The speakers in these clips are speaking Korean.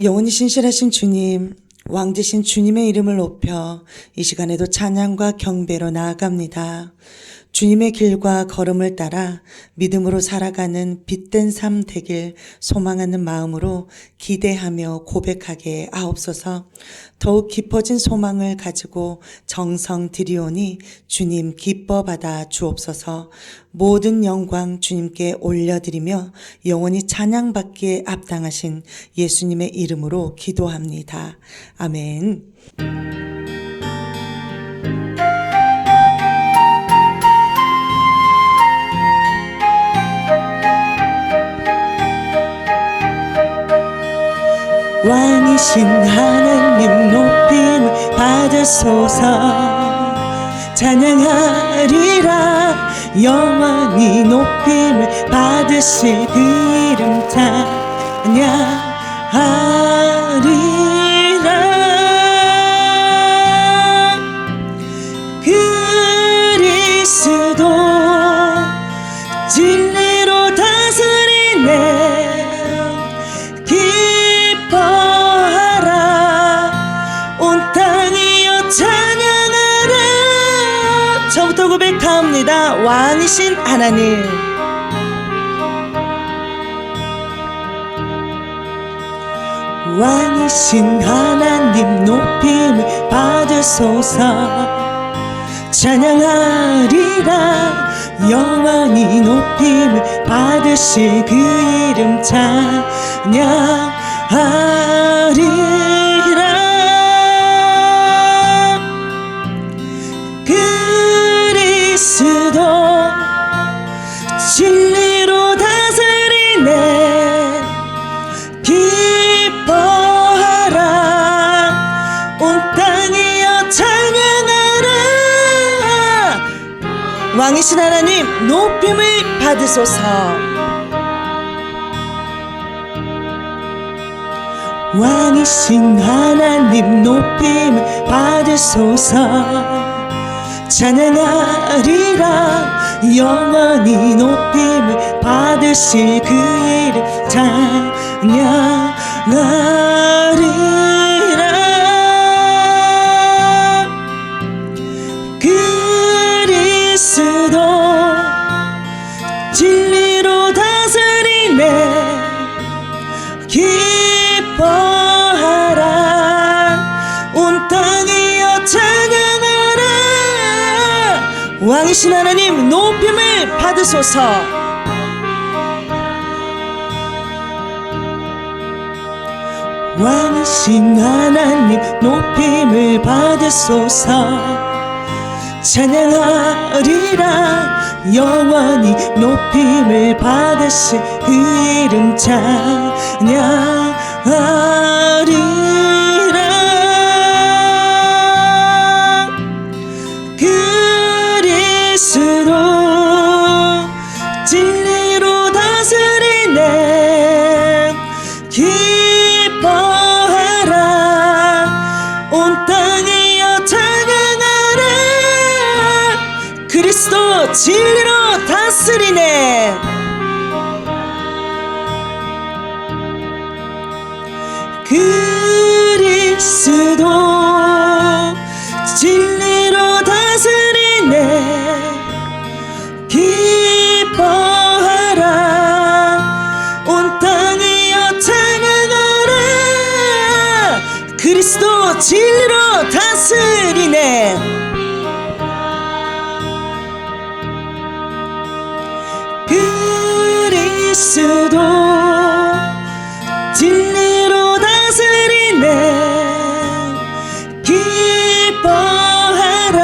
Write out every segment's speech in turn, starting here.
영원히 신실하신 주님, 왕되신 주님의 이름을 높여 이 시간에도 찬양과 경배로 나아갑니다. 주님의 길과 걸음을 따라 믿음으로 살아가는 빛된 삶 되길 소망하는 마음으로 기대하며 고백하게 하옵소서. 더욱 깊어진 소망을 가지고 정성 드리오니 주님 기뻐 받아 주옵소서. 모든 영광 주님께 올려드리며 영원히 찬양받기에 합당하신 예수님의 이름으로 기도합니다. 아멘. 왕이신 하나님 높임을 받으소서. 찬양하리라 영원히 높임을 받으실 그 이름 찬양하리라. 그리스도 진리로 다스리네. 저부터 고백합니다. 왕이신 하나님, 왕이신 하나님 높임을 받으소서. 찬양하리라 영원히 높임을 받으실 그 이름 찬양하리라. 그리스도 진리로 다스리네. 기뻐하라 온 땅이여 찬양하라. 왕이신 하나님 높임을 받으소서. 왕이신 하나님 높임을 받으소서. 찬양하리라 영원히 높임을 받으실 그 이름 찬양하리라. 그리스도 진리로 다스리네. 기뻐하라 온 땅이여 찬양하라. 왕이신 하나님 높임을 받으소서. 왕이신 하나님 높임을 받으소서. 찬양하리라 영원히 높임을 받으실 그 이름 찬양하리라. 그리스도 진리로 다스리네. 기뻐하라 온 땅이여 찬양하라. 그리스도 진리로 다스리네. 그리스도 진리로 다스리네. 기뻐하라 온 땅이여 찬양하라. 그리스도 진리로 다스리네. 그리스도 진리로 다스리네. 기뻐하라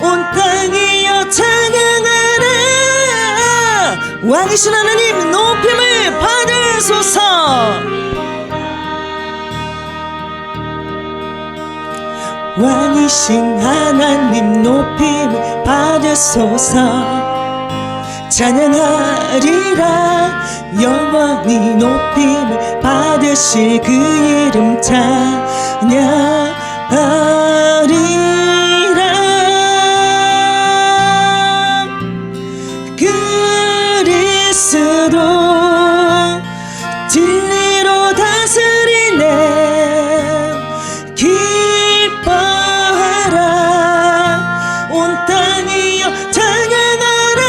온 땅이여 찬양하라. 왕이신 하나님 높임을 받으소서. 왕이신 하나님 높임을 받으소서. 찬양하리라 영원히 높임을 받으실 그 이름 찬양하리라. 그리스도 진리로 다스리네. 다스리네. 기뻐하라 온 땅이여 찬양하라.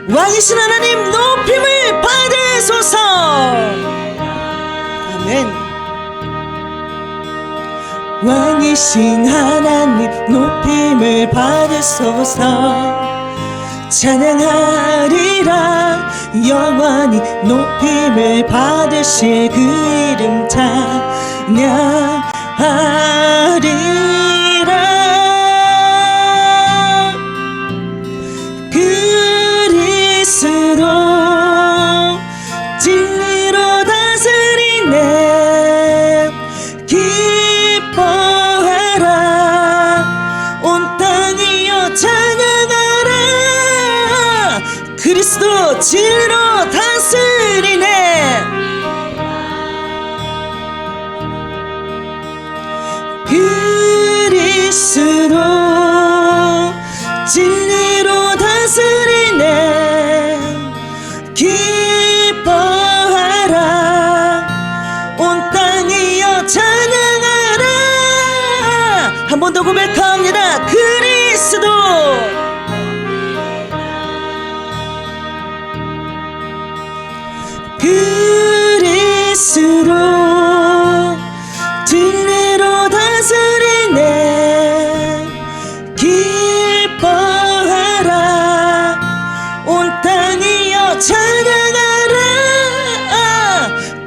왕이신 하나님 높임을 받으소서. 아멘. 왕이신 하나님 높임을 받으소서. 찬양하리라 영원히 높임을 받으실 그 이름 찬양하리라. 그리스도 진리로 다스리네. 기뻐하라 온 땅이여 찬양하라. 그리스도 진리로 다스리네. 그리스도 진리로 다스리네. 기뻐하라 온 땅이여 찬양하라. 한 번 더 고백합니다. 그리스도 그리스도 진리로 다스리네. 기뻐하라 온 땅이여 찬양하라.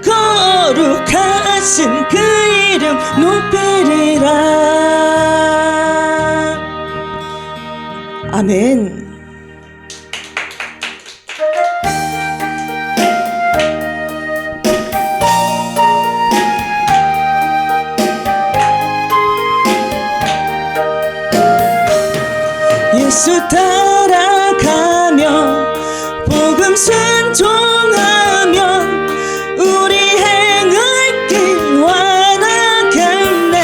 거룩하신 그 이름 높이리라. 아멘. 예수 따라가며 복음 순종하면 우리 행할 길 완하겠네.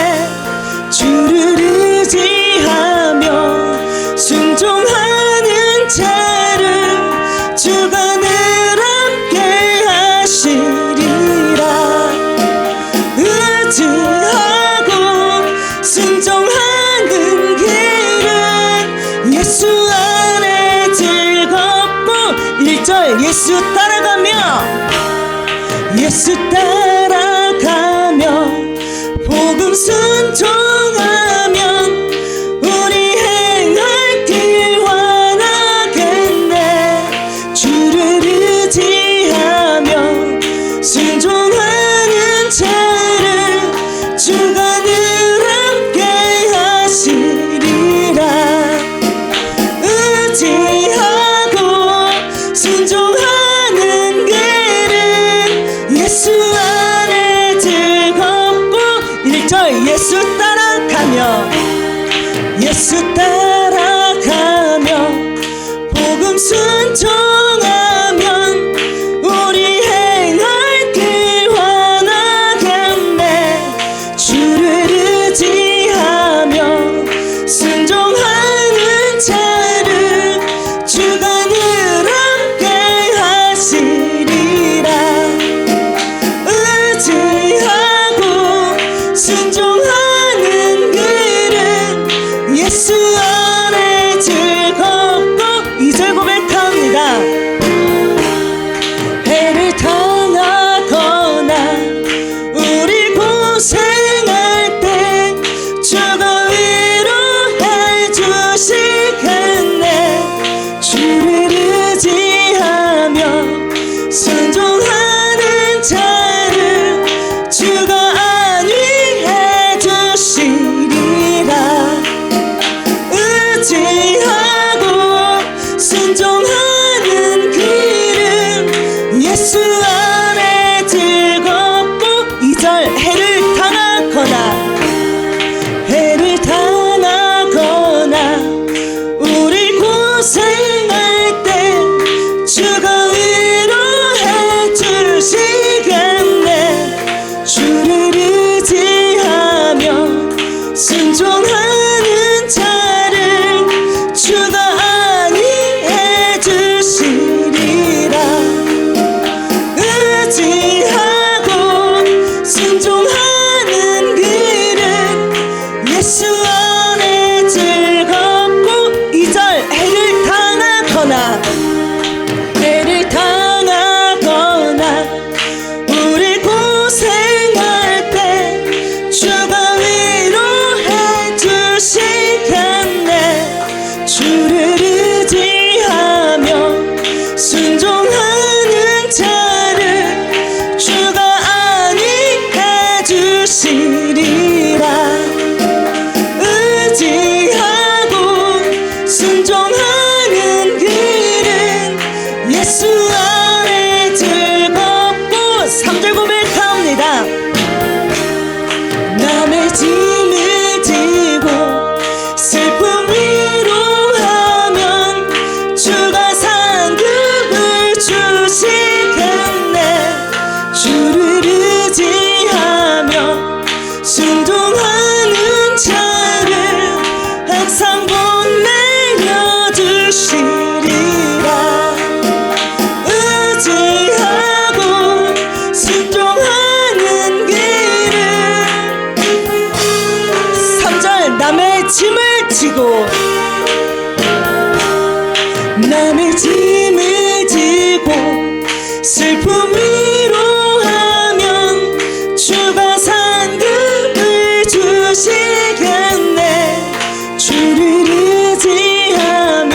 주를 의지하며 순종하는 자를 주가 늘 함께 하시리라. 의지하고 순종하는 길은 예수 안에 즐겁고. 1절 예수 따라가며 예수 따라가며 복음 순종하면 우리 행할 길 완하겠네. 주를 의지하며 순종하는 자를 주가 늘 함께 하시리라. 의지하고 순종하는 길은 예수 안에 즐겁고. 1절 예수 따라가며 예수 따라가며 복음 순종하면 우리 행할 길 완하겠네. 주를 의지하며 순종하는 자를 주가 늘 함께 하시리라. 의지하고 순종하는 길은 예수 안에 즐겁고. 2절 고백합니다. 해를 당하거나 우리 고생할 때 주가 위로해 주시겠네. 주를 의지하며 순종하는 자를 주가 안위해 주시리라. 의지하고 순종하는 길은 예수 안에 즐겁고. 2절 해를 당하거나 해를 당하거나 우리 고생할 때 주가 위로해 주시겠네. 고백합니다. 남의 짐을 지고 슬픔 위로하면 주가 상급을 주시겠네. 주를 의지하며 순종하는 자를 항상 복내려 주시리라. 의지하고 순종하는 길을 3절 남의 짐을 지고 남의 짐을 지고 슬픔 위로하면 주가 상급을 주시겠네. 주를 의지하며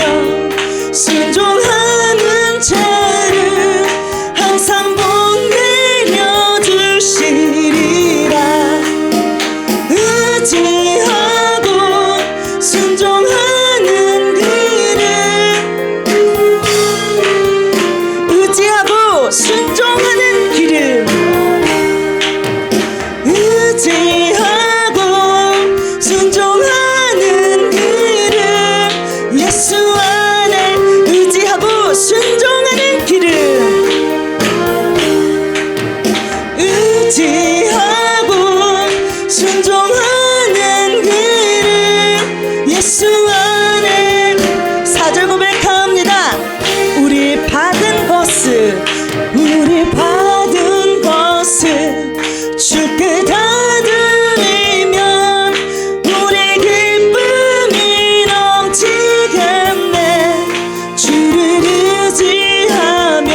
순종하는 자를 항상 복내려 주시리라. 의지하고 순종하는 길을 의지하고 순종하는 길을 의지하고 순종하는 길을 예수 안에 의지하고 순종하는 길을 의지하고 순종하는 길을 예수 안에 4절 고백합니다. 우리 받은 것을 주께 다 드리면 우리 기쁨이 넘치겠네. 주를 의지하며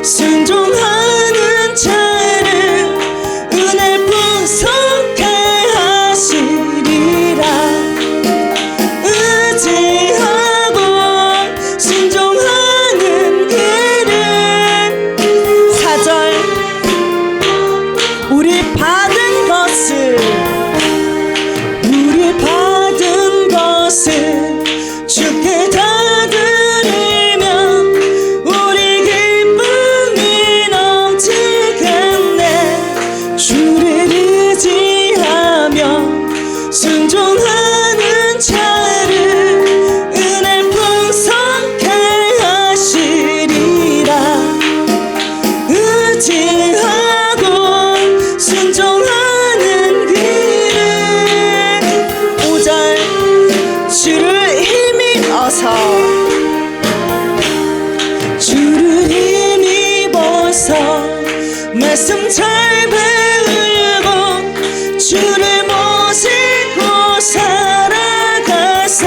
순종하는 자를 은혜 풍성케 하시리라. 의지하고 순종하는 길을 4절 우리 받은 것을 주께 다 드리면 우리 기쁨이 넘치겠네. 주를 의지하며 순종하는 자를 은혜 풍성케 하시리라. 의지하고 순종하는 길을 5절 주를 힘입어서 말씀 잘 배우고 주를 모시고 살아가세.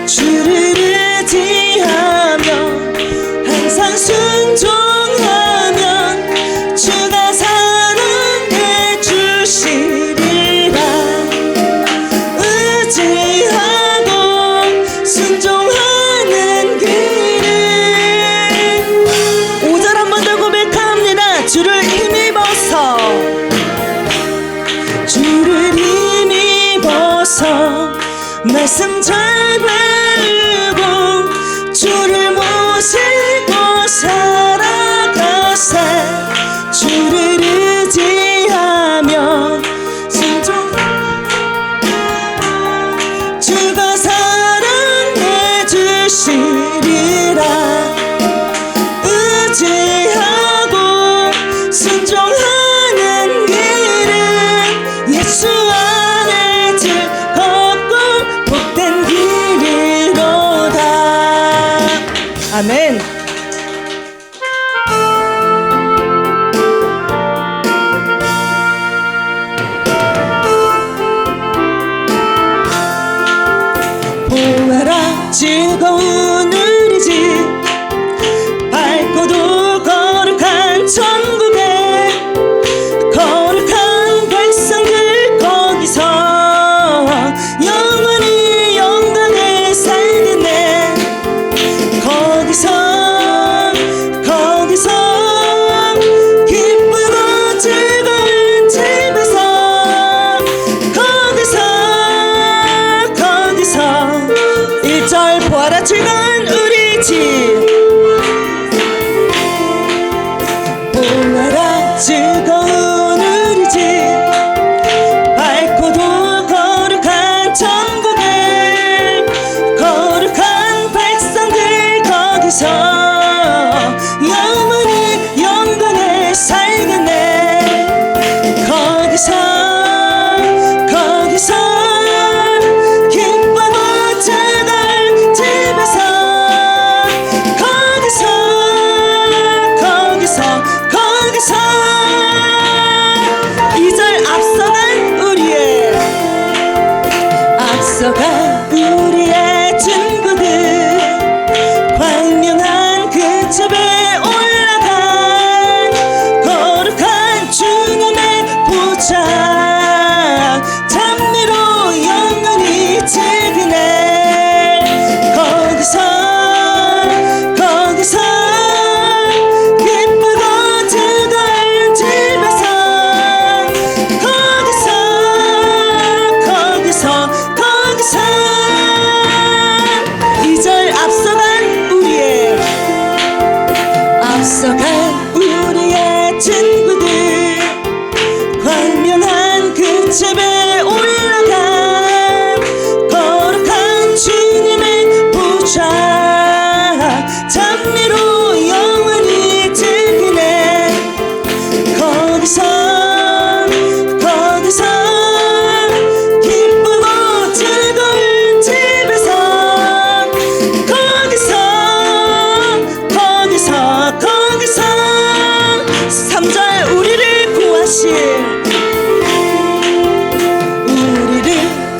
주를 의지하며 항상 순종하면 주가 사랑해 주시리라. 의지하고 순종하는 길을 5절 한 번 더 고백합니다. 주를 힘입어서 말씀 잘 배우고 주를 모시고 살아가세. 주를 의지하며 주가 사랑해 주시리라. 의지하고 순종하는 길은 예수 안에 즐겁고 복된 길이로다. 아멘. 보아라 즐거운 우리 집 밝고도 거룩한 천국에 거룩한 백성들 거기서 영원히 영광을 살겠네. 거기서 기쁘고 즐거운 집에서 거기서 1절 보아라 즐거운 우리 집 보아라 즐거운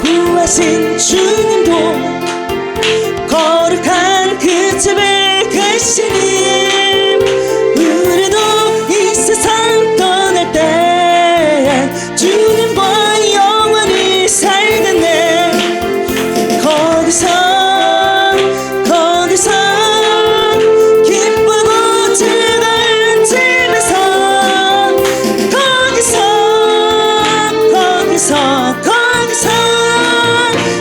구하신 주님도 거룩한 그 집에 계시니 우리도 이 세상 떠날 때 주님과 영원히 살겠네. 거기서 기쁘고 즐거운 집에서 거기서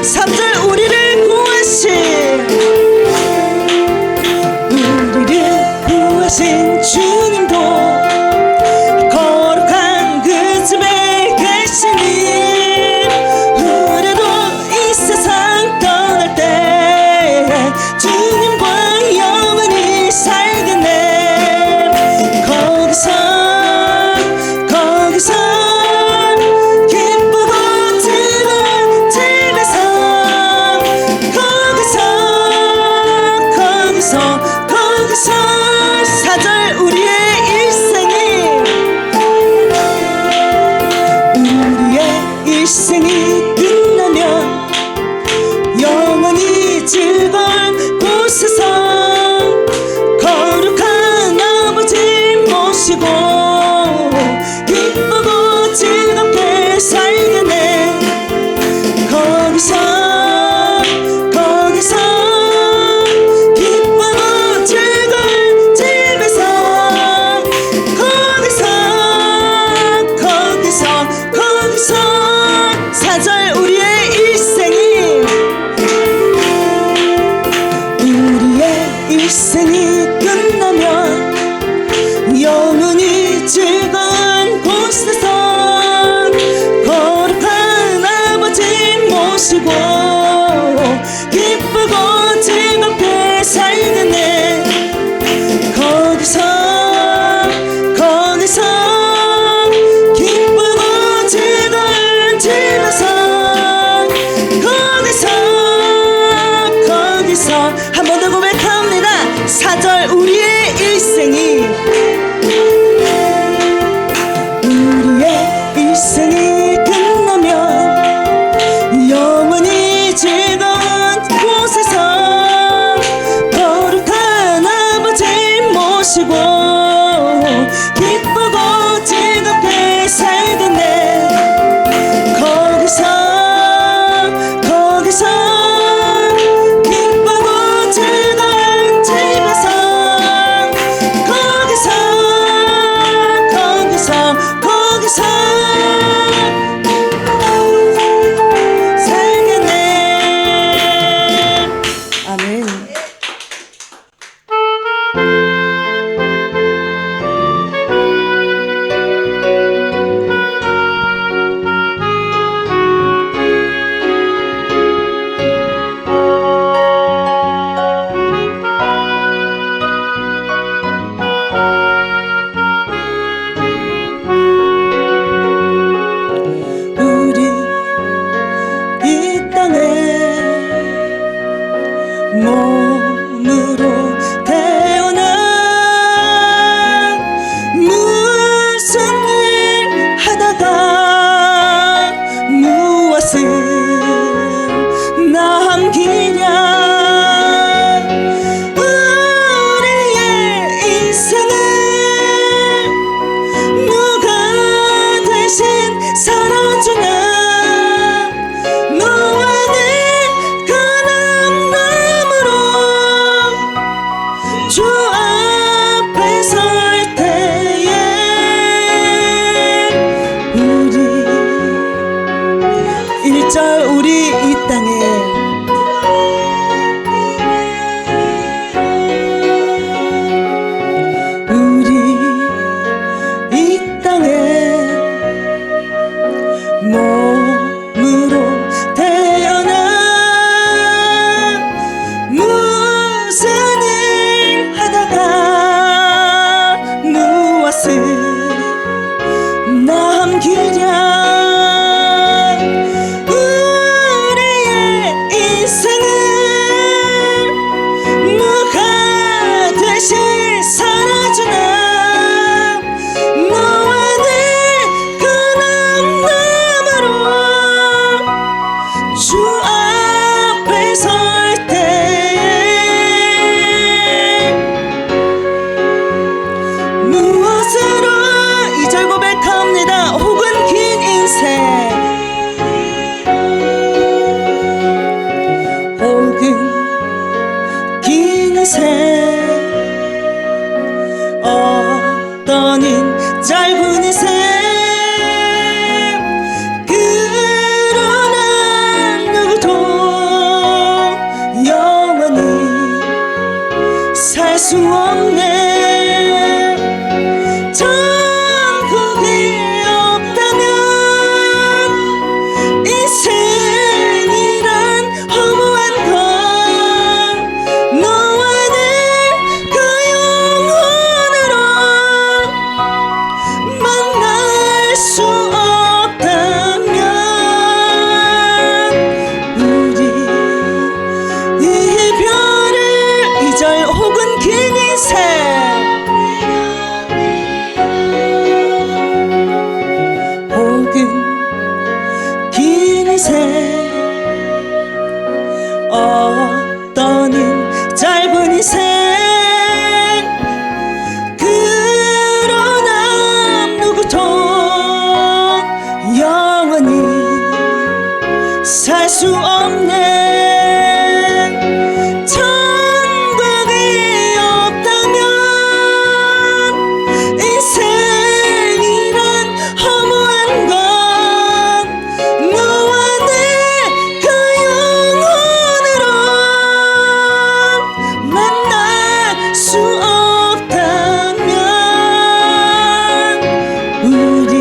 3절 우리를 구하신 주님도 거룩한 그 집에 계시니 우리도 이 세상 떠날 때 주님과 영원히 살겠네. 거기서 기쁘고 즐거운 집에서 거기서 4절 우리의 일생이 끝나면 영원히 즐거운 곳에서 거룩한 아버지 모시고 기쁘고 즐겁게 살겠네. 거기서 기쁘고 즐거운 집에서 거기서 4절 우리의 일생이 끝나면 영원히 즐거운 곳에서 거룩한 아버지 모시고 기쁘고 즐겁게 살겠네. 거기서 기쁘고 즐거운 집에서 한 번 더 고백합니다. 4절 우리의 일생이 끝나면 영원히 즐거운 곳에서 거룩한 아버지 모시고 기쁘고 즐겁게 살겠네. 거기서 기쁘고 즐거운 집에서 거기서 살겠네. 아멘. 몸으로 태어나 무슨 일 하다가 무엇을 남기랴. 우리의 인생을 누가 대신 살아주냐. 주 앞에 설 때에 우리 1절 우리 이 땅에 몸으로 태어나 무슨 일 하다가 무엇을 남기랴. 우리의 만날 수 없네. 천국이 없다면 인생이란 허무한 건 너와 내 그 영혼으로 만날 수 없다면 우리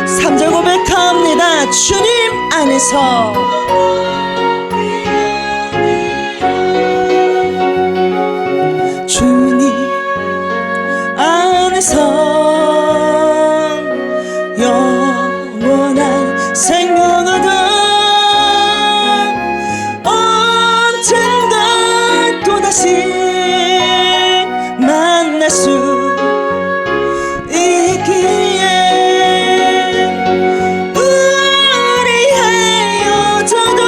3절 고백합니다. 주님 안에서 주님 안에서 영원한 생명 얻어 언젠가 또다시 만날 수 있기에 우리 헤어져도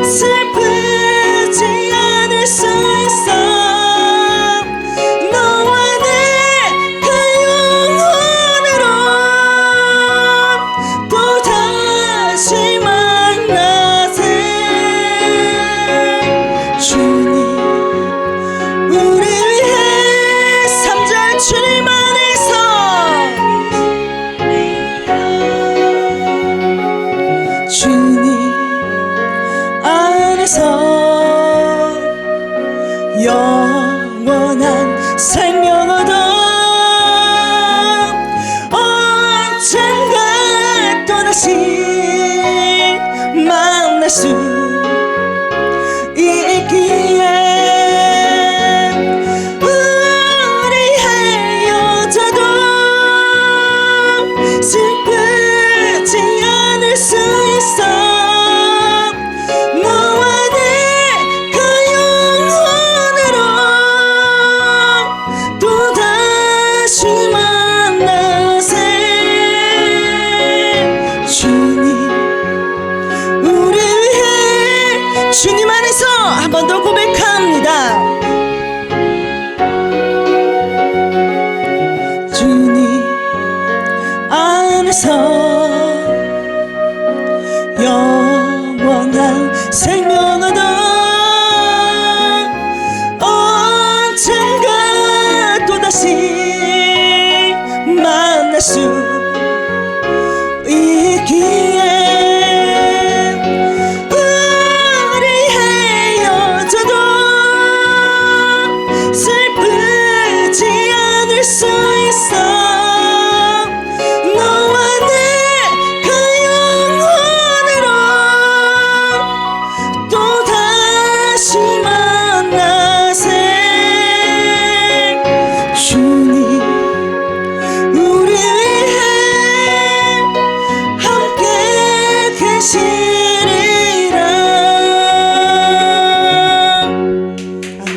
슬프지 않을 수 있어. 너와 내 그 영혼으로 또다시 만나세. 주님 우리 위해 3절 주님 안에서 주님 안에서 영원한 생명 얻어 언젠가 또다시 만날 수 있기에 우리 헤어져도 슬프지 않을 수 있어. 너와 내 그 영혼으로 또다시 만나세. 주님 우리 위해 주님 안에서 한 번 더 고백합니다. 주님 안에서 영원한 생명 얻어 언젠가 또다시 만날 수 있기에 우리 헤어져도 슬프지 않을 수 있어. 너와 내 그 영혼으로 또다시 만나세. 주님 우리 위해 함께 계시리라. 아멘.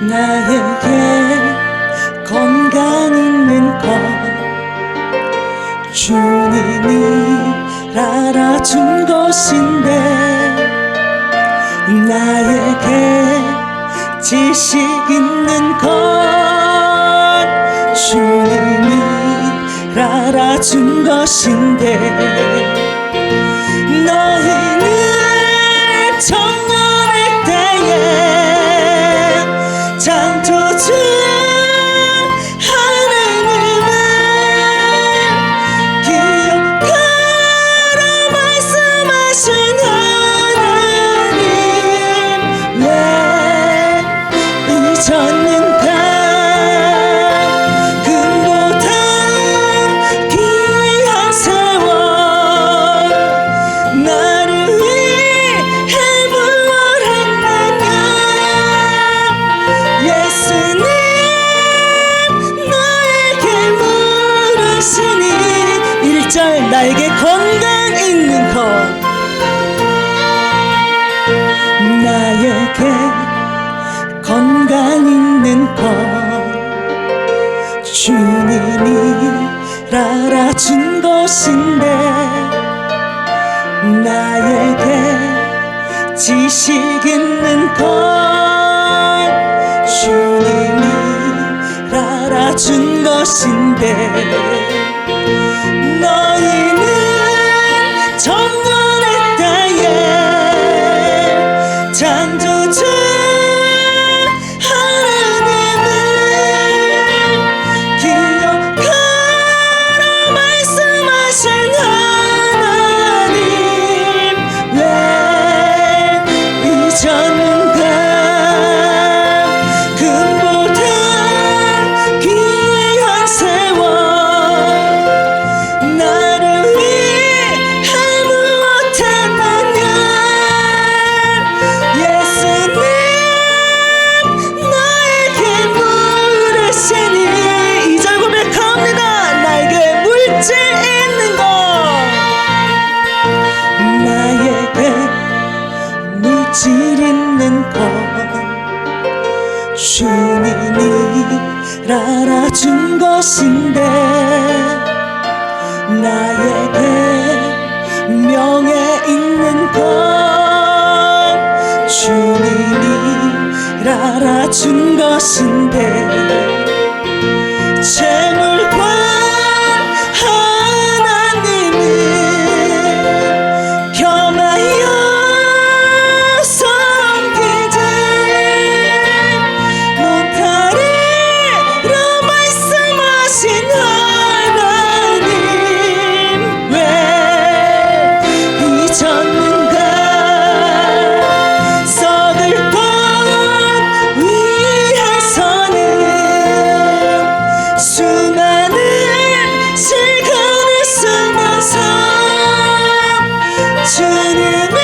나에게 건강 있는 것 주님이 알아준 것인데 나에게 지식 있는 것 주님이 알아준 것인데 너희는 청년일 때에 창조주 하나님을 기억하라 말씀하신 하나님 왜 잊었는가. 금보다 귀한 세월 알아준 것인데 나에게 지식 있는 것 주님이 알아준 것인데 너희는 정결했다에 창조주 하나님을 기억하라 말씀하신 하나님 왜 잊었는가 금보다 귀한 세월 나를 위해 무엇했느냐 예수님 나에게 물으시니 2절 고백합니다. 나에게 물질 있는 것 나에게 물질 있는 것 주님이 알아준 것인데 나에게 명예 있는 것 주님이 알아준 것인데 재물과 하나님을 겸하여 섬기지 못하리라 말씀하신 하나님 왜 잊었는가 썩을 것 위해서는 수많은 시간을 쓰면서 주님을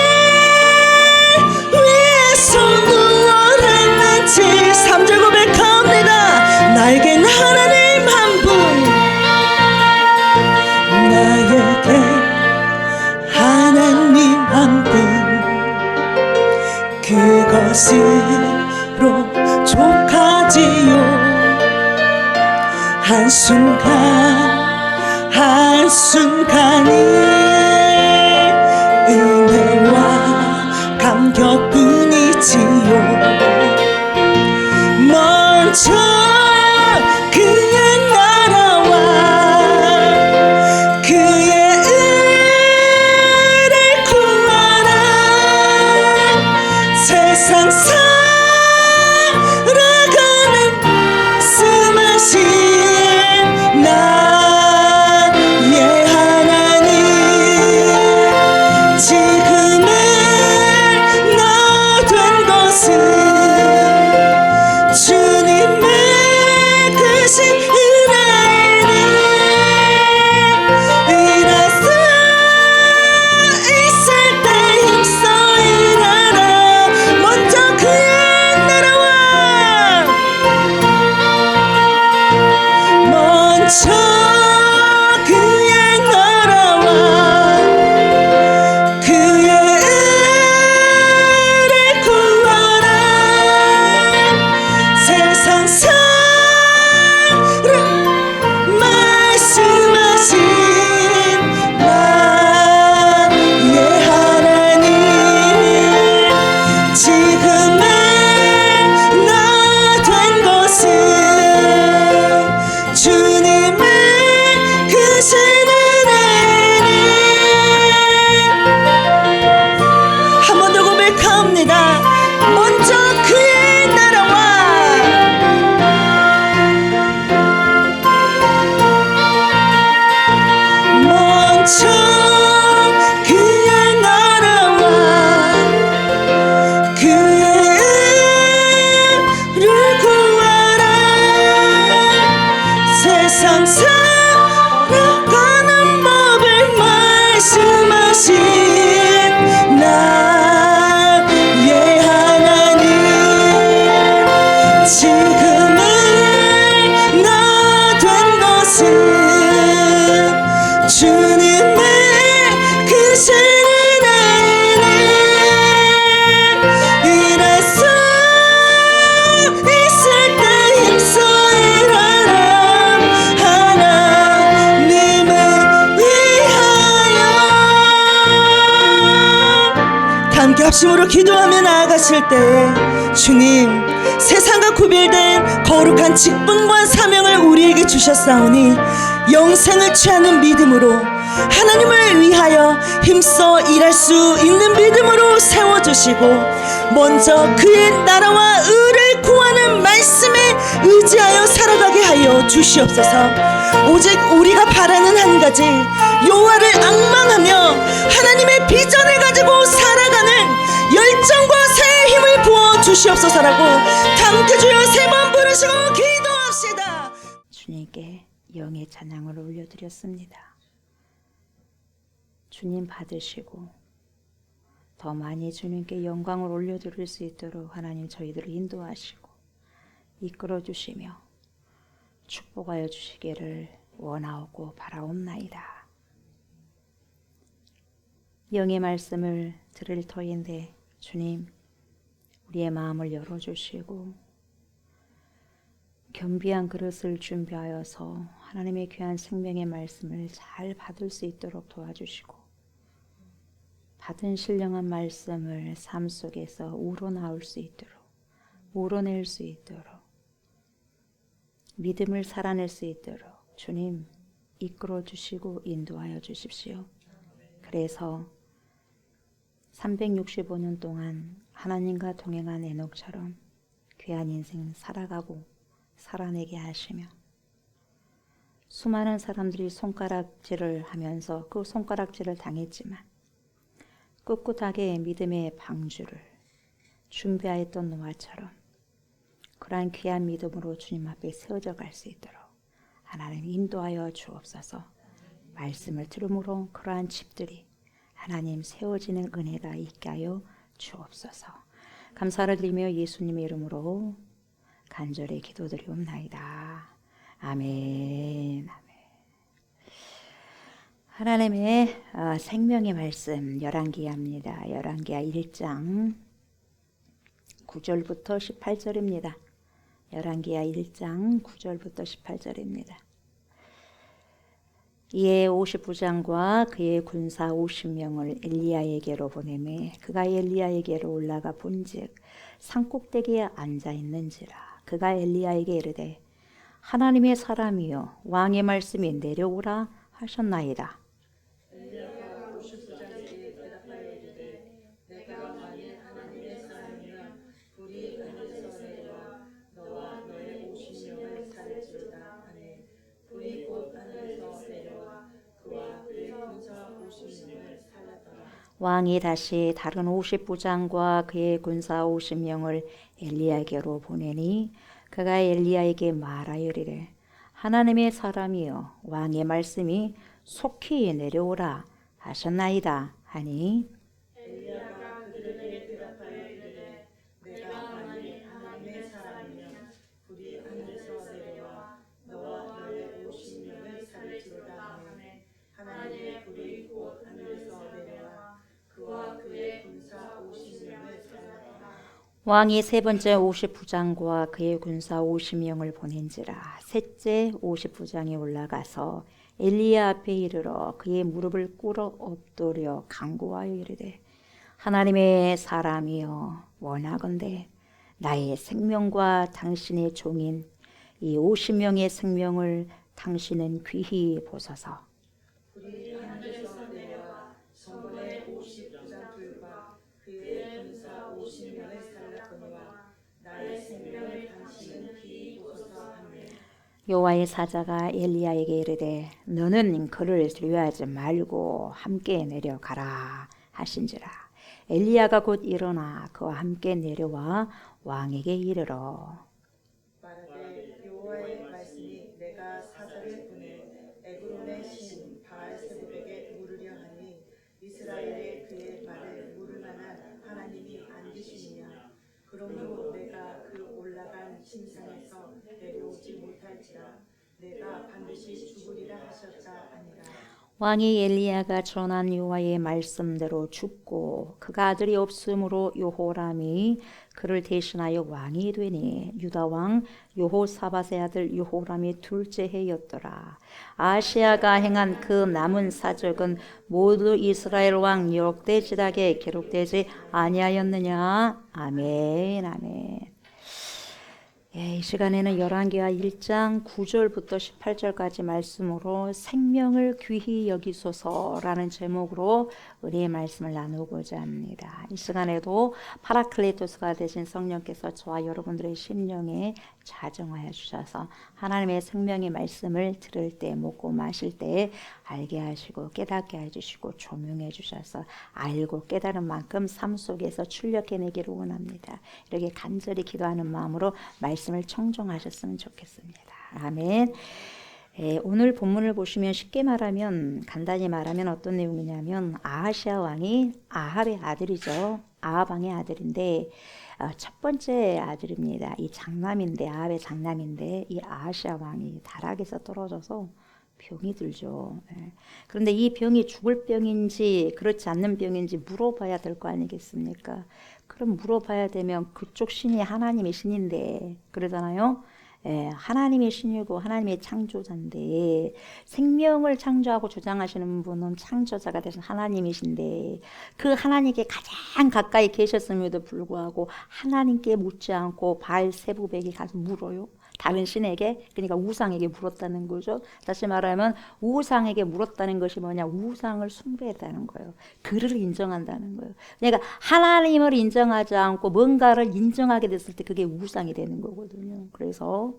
위해서 무엇 했는지 3절 고백합니다. 나에겐 하나님 한 분 나에게 하나님 한 분 그것으로 족하지요 한순간이 은혜와 감격뿐이지요 먼저 그의 나라와 그의 의를 구하라 세상 살아가는 말씀하신 나의 하나님 함께 합심으로 기도하며 나아가실 때에 주님, 세상과 구별된 거룩한 직분과 사명을 우리에게 주셨사오니 영생을 취하는 믿음으로 하나님을 위하여 힘써 일할 수 있는 믿음으로 세워주시고 먼저 그의 나라와 의를 구하는 말씀에 의지하여 살아가게 하여 주시옵소서. 오직 우리가 바라는 한 가지, 여호와를 앙망하며 하나님의 비전을 가지고 살아가는 열정과 새 힘을 부어 주시옵소서라고 함께 주여 세 번 부르시고 기도합시다. 주님께 영의 찬양을 올려드렸습니다. 주님 받으시고 더 많이 주님께 영광을 올려드릴 수 있도록 하나님 저희들을 인도하시고 이끌어 주시며 축복하여 주시기를 원하옵고 바라옵나이다. 영의 말씀을 들을 터인데 주님, 우리의 마음을 열어주시고 겸비한 그릇을 준비하여서 하나님의 귀한 생명의 말씀을 잘 받을 수 있도록 도와주시고 받은 신령한 말씀을 삶 속에서 우러나올 수 있도록, 우러낼 수 있도록, 믿음을 살아낼 수 있도록 주님 이끌어 주시고 인도하여 주십시오. 그래서 365년 동안 하나님과 동행한 에녹처럼 귀한 인생 살아가고 살아내게 하시며 수많은 사람들이 손가락질을 하면서 그 손가락질을 당했지만 꿋꿋하게 믿음의 방주를 준비하였던 노아처럼 그러한 귀한 믿음으로 주님 앞에 세워져 갈 수 있도록 하나님 인도하여 주옵소서. 말씀을 들음으로 그러한 집들이 하나님 세워지는 은혜가 있게 하여 주옵소서. 감사를 드리며 예수님의 이름으로 간절히 기도드리옵나이다. 아멘. 하나님의 생명의 말씀 열왕기하입니다. 열왕기하 1장 9절부터 18절입니다. 열왕기하 1장 9절부터 18절입니다. 이에 50부장과 그의 군사 50명을 엘리야에게로 보내매 그가 엘리야에게로 올라가 본즉 산꼭대기에 앉아 있는지라. 그가 엘리야에게 이르되 하나님의 사람이여 왕의 말씀이 내려오라 하셨나이다. 엘리야가 50부장에게 대답하여 이르되 내가 만일 하나님의 사람이면 불이 하늘에서 내려와 너와 너의 50명을 살릴지로다 하네. 불이 곧 하늘에서 내려와 그와 그의 군사 50명을 살렸더라. 왕이 다시 다른 50부장과 그의 군사 50명을 엘리야에게로 보내니 그가 엘리야에게 말하여 이르되 하나님의 사람이여 왕의 말씀이 속히 내려오라 하셨나이다 하니 엘리야가 그들에게 대답하여 이르되 내가 만일 하나님의 사람이면 불이 하늘에서 내려와 너와 너의 50명을 살릴지로다 하네. 하나님의 불이 곧 하늘에서 내려와 그와 그의 군사 50명을 살렸더라. 왕이 세 번째 50부장과 그의 군사 50명을 보낸지라. 셋째 50부장이 올라가서 엘리야 앞에 이르러 그의 무릎을 꿇어 엎드려 간구하여 이르되 하나님의 사람이여 원하건대 나의 생명과 당신의 종인 이 50명의 생명을 당신은 귀히 보소서. 불이 하늘에서 내려와 성문의 50부장 둘과 그의 군사 50명을 살렸거니와 나의 생명을 당신은 귀히 보소서 하네. 여호와의 사자가 엘리야에게 이르되 너는 그를 두려워하지 말고 함께 내려가라 하신지라. 엘리야가 곧 일어나 그와 함께 내려와 왕에게 이르러 말하되 여호와의 말씀이 내가 사자를 보내 에그론의 신 바알세불에게 물으려 하니 이스라엘에 그의 말을 물을 만한 하나님이 안 계시느냐. 그러므로 내가 그 올라간 신상에서 내려오지 못할지라. 내가 반드시 죽으리라 하셨자 아니라. 왕이 엘리야가 전한 여호와의 말씀대로 죽고 그가 아들이 없으므로 여호람이 그를 대신하여 왕이 되니 유다 왕 여호사밧의 아들 여호람이 둘째 해였더라. 아하시야가 행한 그 남은 사적은 모두 이스라엘 왕 역대지락에 기록되지 아니하였느냐. 아멘. 아멘. 이 시간에는 열왕기하 1장 9절부터 18절까지 말씀으로 생명을 귀히 여기소서라는 제목으로 은혜의 말씀을 나누고자 합니다. 이 시간에도 파라클레토스가 되신 성령께서 저와 여러분들의 심령에 자정하여 주셔서 하나님의 생명의 말씀을 들을 때, 먹고 마실 때 알게 하시고 깨닫게 해주시고 조명해 주셔서 알고 깨달은 만큼 삶 속에서 출력해내기를 원합니다. 이렇게 간절히 기도하는 마음으로 말씀을 청종하셨으면 좋겠습니다. 아멘. 오늘 본문을 보시면 쉽게 말하면, 간단히 말하면 어떤 내용이냐면 아하시야 왕이 아합의 아들이죠. 아합 왕의 아들인데 첫 번째 아들입니다. 이 장남인데, 아합의 장남인데 이 아하시야 왕이 타락에서 떨어져서 병이 들죠. 그런데 이 병이 죽을 병인지 그렇지 않는 병인지 물어봐야 될 거 아니겠습니까? 그럼 물어봐야 되면 그쪽 신이 하나님의 신인데 그러잖아요. 하나님의 신이고 하나님의 창조자인데, 생명을 창조하고 주장하시는 분은 창조자가 되신 하나님이신데 그 하나님께 가장 가까이 계셨음에도 불구하고 하나님께 묻지 않고 바알세부백이 가서 물어요. 다른 신에게, 그러니까 우상에게 물었다는 거죠. 다시 말하면 우상에게 물었다는 것이 뭐냐, 우상을 숭배했다는 거예요. 그를 인정한다는 거예요. 그러니까 하나님을 인정하지 않고 뭔가를 인정하게 됐을 때 그게 우상이 되는 거거든요. 그래서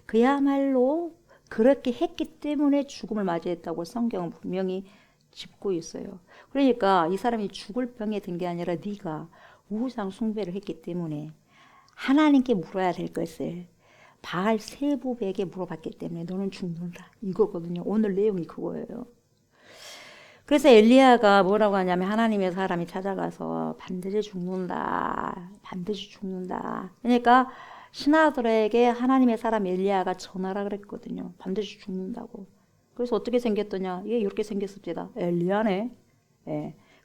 그야말로 그렇게 했기 때문에 죽음을 맞이했다고 성경은 분명히 짚고 있어요. 그러니까 이 사람이 죽을 병에 든 게 아니라 네가 우상 숭배를 했기 때문에 하나님께 물어야 될 것을 바알세부백에 물어봤기 때문에 너는 죽는다, 이거거든요. 오늘 내용이 그거예요. 그래서 엘리야가 뭐라고 하냐면, 하나님의 사람이 찾아가서 반드시 죽는다, 반드시 죽는다. 그러니까 신하들에게 하나님의 사람 엘리야가 전하라 그랬거든요. 반드시 죽는다고. 그래서 어떻게 생겼더냐, 얘 이렇게 생겼습니다. 엘리야네.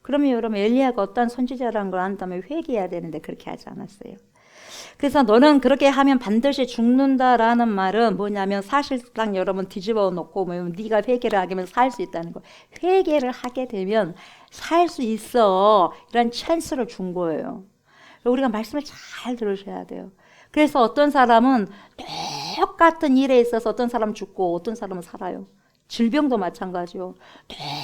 그러면 여러분, 엘리야가 어떤 선지자라는 걸 안다면 회개해야 되는데 그렇게 하지 않았어요. 그래서 너는 그렇게 하면 반드시 죽는다라는 말은 뭐냐면, 사실상 여러분 뒤집어 놓고 보면 네가 회개를 하게 되면 살 수 있다는 거. 회개를 하게 되면 살 수 있어, 이런 찬스를 준 거예요. 우리가 말씀을 잘 들으셔야 돼요. 그래서 어떤 사람은 똑같은 일에 있어서 어떤 사람은 죽고 어떤 사람은 살아요. 질병도 마찬가지요.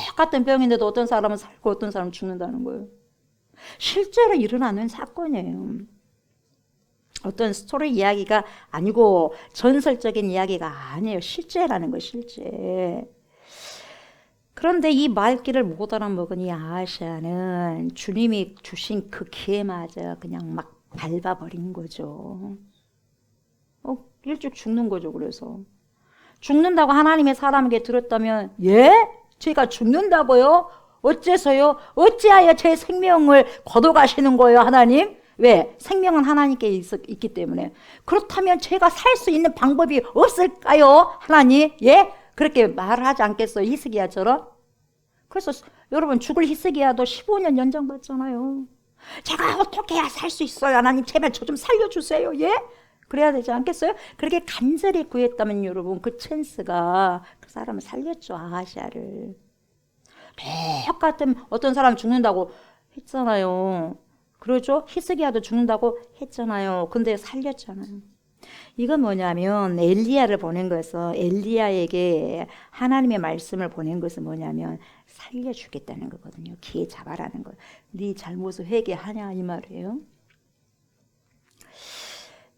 똑같은 병인데도 어떤 사람은 살고 어떤 사람은 죽는다는 거예요. 실제로 일어나는 사건이에요. 어떤 스토리 이야기가 아니고 전설적인 이야기가 아니에요. 실제라는 거예요. 실제. 그런데 이 말귀를 못 알아먹은 이 아하시야는 주님이 주신 그 기회 맞아 그냥 막 밟아버린 거죠. 일찍 죽는 거죠. 그래서 죽는다고 하나님의 사람에게 들었다면, 예? 제가 죽는다고요? 어째서요? 어찌하여 제 생명을 거둬가시는 거예요, 하나님? 왜? 생명은 하나님께 있기 때문에. 그렇다면 제가 살 수 있는 방법이 없을까요, 하나님? 예? 그렇게 말을 하지 않겠어요, 히스기야처럼? 그래서 여러분, 죽을 히스기야도 15년 연장받잖아요. 제가 어떻게 해야 살 수 있어요, 하나님? 제발 저 좀 살려주세요, 예? 그래야 되지 않겠어요? 그렇게 간절히 구했다면 여러분, 그 찬스가 그 사람을 살렸죠, 아하시야를. 똑같은 어떤 사람 죽는다고 했잖아요. 그러죠? 히스기야도 죽는다고 했잖아요. 근데 살렸잖아요. 이건 뭐냐면, 엘리야를 보낸 거에서 엘리야에게 하나님의 말씀을 보낸 것은 뭐냐면 살려주겠다는 거거든요. 기회 잡아라는 거예요. 네 잘못을 회개하냐, 이 말이에요.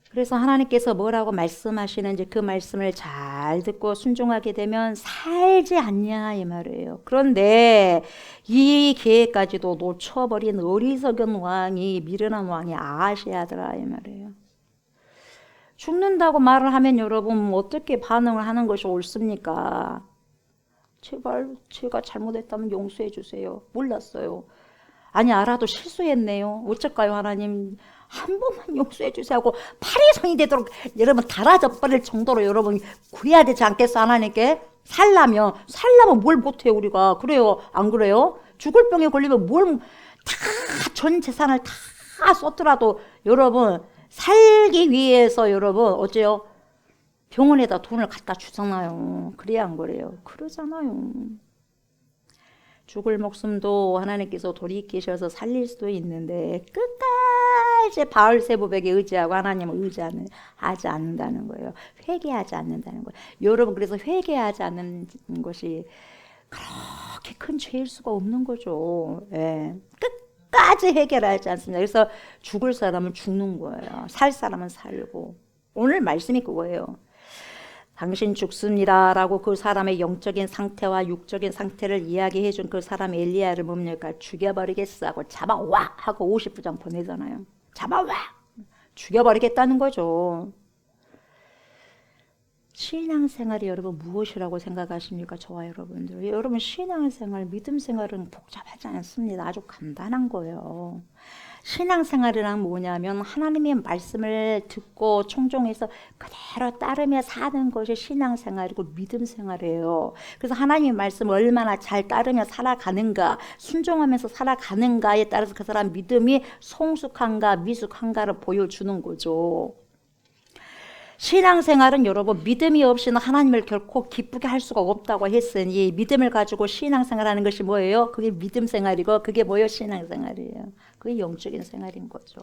그래서 하나님께서 뭐라고 말씀하시는지 그 말씀을 잘 듣고 순종하게 되면 살지 않냐, 이 말이에요. 그런데 이 기회까지도 놓쳐버린 어리석은 왕이, 미련한 왕이 아하시야더라, 이 말이에요. 죽는다고 말을 하면 여러분 어떻게 반응을 하는 것이 옳습니까? 제발 제가 잘못했다면 용서해 주세요. 몰랐어요. 아니, 알아도 실수했네요. 어쩔까요, 하나님? 한 번만 용서해 주세요 하고 팔이 성이 되도록 여러분 달아져 버릴 정도로 여러분 구해야 되지 않겠어, 하나님께? 살라면 뭘 못해요 우리가. 그래요 안 그래요? 죽을 병에 걸리면 뭘 다 전 재산을 다 썼더라도 여러분 살기 위해서 여러분 어째요? 병원에다 돈을 갖다 주잖아요. 그래야 안 그래요? 그러잖아요. 죽을 목숨도 하나님께서 돌이키셔서 살릴 수도 있는데 끝까지 바알세부백에 의지하고 하나님을 하지 않는다는 거예요. 회개하지 않는다는 거예요. 여러분 그래서 회개하지 않는 것이 그렇게 큰 죄일 수가 없는 거죠. 예. 끝까지 해결하지 않습니다. 그래서 죽을 사람은 죽는 거예요. 살 사람은 살고. 오늘 말씀이 그거예요. 당신 죽습니다 라고 그 사람의 영적인 상태와 육적인 상태를 이야기해 준 그 사람 엘리야를 뭡니까? 죽여버리겠어 하고 잡아와 하고 50부장 보내잖아요. 잡아와 죽여버리겠다는 거죠. 신앙생활이 여러분 무엇이라고 생각하십니까? 저와 여러분들. 여러분 신앙생활, 믿음생활은 복잡하지 않습니다. 아주 간단한 거예요. 신앙생활이란 뭐냐면 하나님의 말씀을 듣고 청종해서 그대로 따르며 사는 것이 신앙생활이고 믿음생활이에요. 그래서 하나님의 말씀을 얼마나 잘 따르며 살아가는가, 순종하면서 살아가는가에 따라서 그 사람 믿음이 성숙한가 미숙한가를 보여주는 거죠. 신앙생활은 여러분 믿음이 없이는 하나님을 결코 기쁘게 할 수가 없다고 했으니 믿음을 가지고 신앙생활하는 것이 뭐예요? 그게 믿음생활이고 그게 뭐예요? 신앙생활이에요. 그게 영적인 생활인 거죠.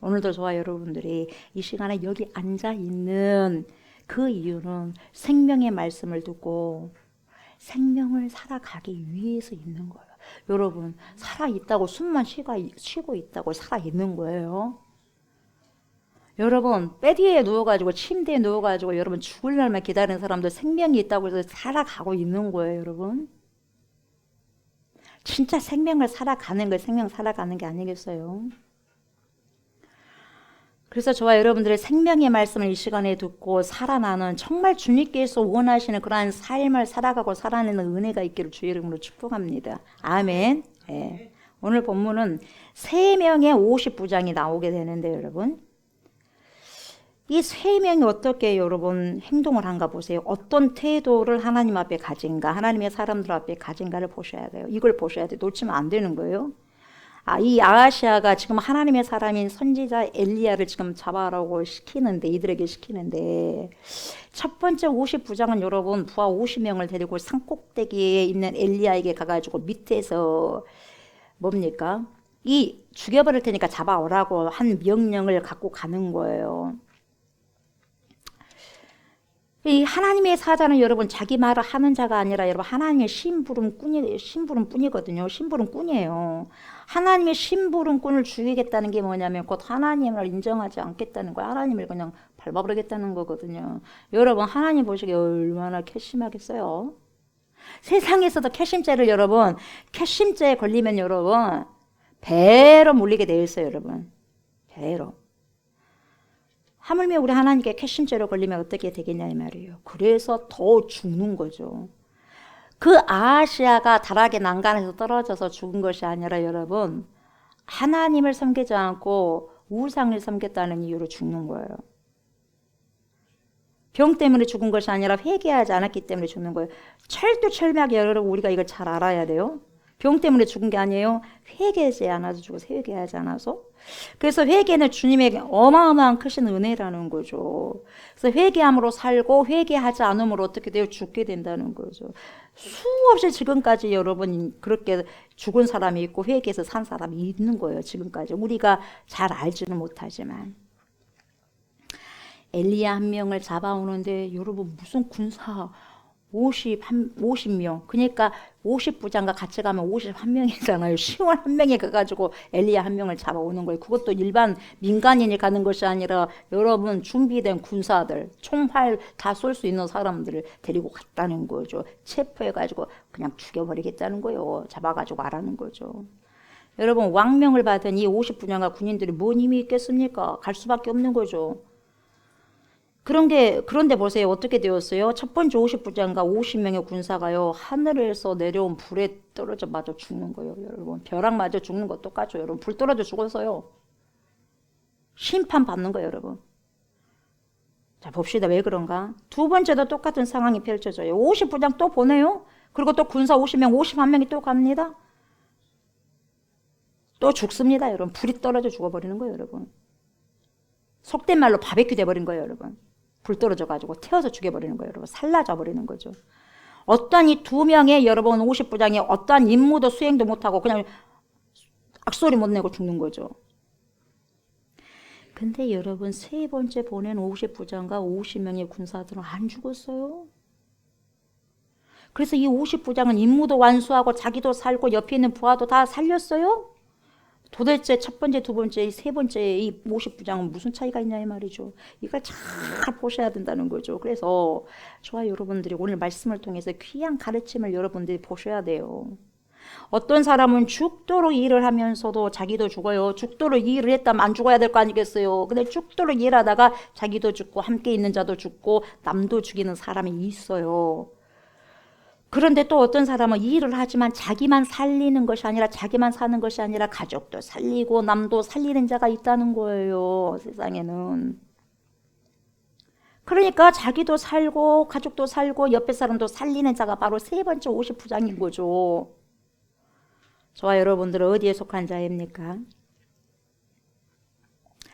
오늘도 저와 여러분들이 이 시간에 여기 앉아있는 그 이유는 생명의 말씀을 듣고 생명을 살아가기 위해서 있는 거예요. 여러분 살아있다고 숨만 쉬고 있다고 살아있는 거예요. 여러분 베디에 누워가지고 침대에 누워가지고 여러분 죽을 날만 기다리는 사람들 생명이 있다고 해서 살아가고 있는 거예요. 여러분 진짜 생명을 살아가는 거예요. 생명 살아가는 게 아니겠어요? 그래서 저와 여러분들의 생명의 말씀을 이 시간에 듣고 살아나는 정말 주님께서 원하시는 그러한 삶을 살아가고 살아내는 은혜가 있기를 주의 이름으로 축복합니다. 아멘. 네. 오늘 본문은 3명의 50부장이 나오게 되는데 여러분 이 3명이 어떻게 여러분 행동을 한가 보세요. 어떤 태도를 하나님 앞에 가진가, 하나님의 사람들 앞에 가진가를 보셔야 돼요. 이걸 보셔야 돼요. 놓치면 안 되는 거예요. 이 아하시아가 지금 하나님의 사람인 선지자 엘리야를 지금 잡아라고 시키는데, 이들에게 시키는데, 첫 번째 50부장은 여러분 부하 50명을 데리고 산꼭대기에 있는 엘리야에게 가가지고 밑에서 뭡니까? 이 죽여버릴 테니까 잡아오라고 한 명령을 갖고 가는 거예요. 이 하나님의 사자는 여러분 자기 말을 하는 자가 아니라 여러분 하나님의 심부름꾼이거든요. 심부름꾼이에요. 하나님의 심부름꾼을 죽이겠다는 게 뭐냐면 곧 하나님을 인정하지 않겠다는 거예요. 하나님을 그냥 밟아버리겠다는 거거든요. 여러분 하나님 보시기에 얼마나 캐심하겠어요. 세상에서도 캐심죄를 여러분 캐심죄에 걸리면 여러분 배로 물리게 돼 있어요. 여러분 배로. 하물며 우리 하나님께 캐심죄로 걸리면 어떻게 되겠냐 이 말이에요. 그래서 더 죽는 거죠. 그 아하시아가 다락의 난간에서 떨어져서 죽은 것이 아니라 여러분 하나님을 섬기지 않고 우상을 섬겼다는 이유로 죽는 거예요. 병 때문에 죽은 것이 아니라 회개하지 않았기 때문에 죽는 거예요. 철두철미하게 여러분 우리가 이걸 잘 알아야 돼요. 병 때문에 죽은 게 아니에요. 회개하지 않아서 죽어서 회개하지 않아서. 그래서 회개는 주님에게 어마어마한 크신 은혜라는 거죠. 그래서 회개함으로 살고 회개하지 않음으로 어떻게 돼요? 죽게 된다는 거죠. 수없이 지금까지 여러분 그렇게 죽은 사람이 있고 회개해서 산 사람이 있는 거예요. 지금까지 우리가 잘 알지는 못하지만. 엘리야 한 명을 잡아오는데 여러분 무슨 군사 50명. 그러니까 50부장과 같이 가면 51명이잖아요. 시온 한 명이 가가지고 엘리야 한 명을 잡아오는 거예요. 그것도 일반 민간인이 가는 것이 아니라 여러분 준비된 군사들, 총활 다 쏠 수 있는 사람들을 데리고 갔다는 거죠. 체포해가지고 그냥 죽여버리겠다는 거예요. 잡아가지고 가라는 거죠. 여러분 왕명을 받은 이 50부장과 군인들이 뭔 힘이 있겠습니까? 갈 수밖에 없는 거죠. 그런데 보세요. 어떻게 되었어요? 첫 번째 50부장과 50명의 군사가요. 하늘에서 내려온 불에 떨어져 맞아 죽는 거예요. 여러분 벼락 맞아 죽는 거 똑같죠. 여러분 불 떨어져 죽어서요. 심판 받는 거예요. 여러분 자, 봅시다. 왜 그런가? 두 번째도 똑같은 상황이 펼쳐져요. 50부장 또 보내요. 그리고 또 군사 50명, 51명이 또 갑니다. 또 죽습니다, 여러분. 불이 떨어져 죽어버리는 거예요, 여러분. 속된 말로 바베큐 돼버린 거예요, 여러분. 불 떨어져가지고 태워서 죽여버리는 거예요, 여러분. 살라져 버리는 거죠. 어떠한 이 두 명의 여러분 50부장이 어떠한 임무도 수행도 못하고 그냥 악소리 못 내고 죽는 거죠. 근데 여러분 세 번째 보낸 50부장과 50명의 군사들은 안 죽었어요. 그래서 이 50부장은 임무도 완수하고 자기도 살고 옆에 있는 부하도 다 살렸어요. 도대체 첫 번째, 두 번째, 세 번째 이 50부장은 무슨 차이가 있냐 이 말이죠. 이걸 잘 보셔야 된다는 거죠. 그래서 저와 여러분들이 오늘 말씀을 통해서 귀한 가르침을 여러분들이 보셔야 돼요. 어떤 사람은 죽도록 일을 하면서도 자기도 죽어요. 죽도록 일을 했다면 안 죽어야 될 거 아니겠어요. 근데 죽도록 일하다가 자기도 죽고 함께 있는 자도 죽고 남도 죽이는 사람이 있어요. 그런데 또 어떤 사람은 일을 하지만 자기만 살리는 것이 아니라 자기만 사는 것이 아니라 가족도 살리고 남도 살리는 자가 있다는 거예요. 세상에는. 그러니까 자기도 살고 가족도 살고 옆에 사람도 살리는 자가 바로 세 번째 50부장인 거죠. 저와 여러분들은 어디에 속한 자입니까?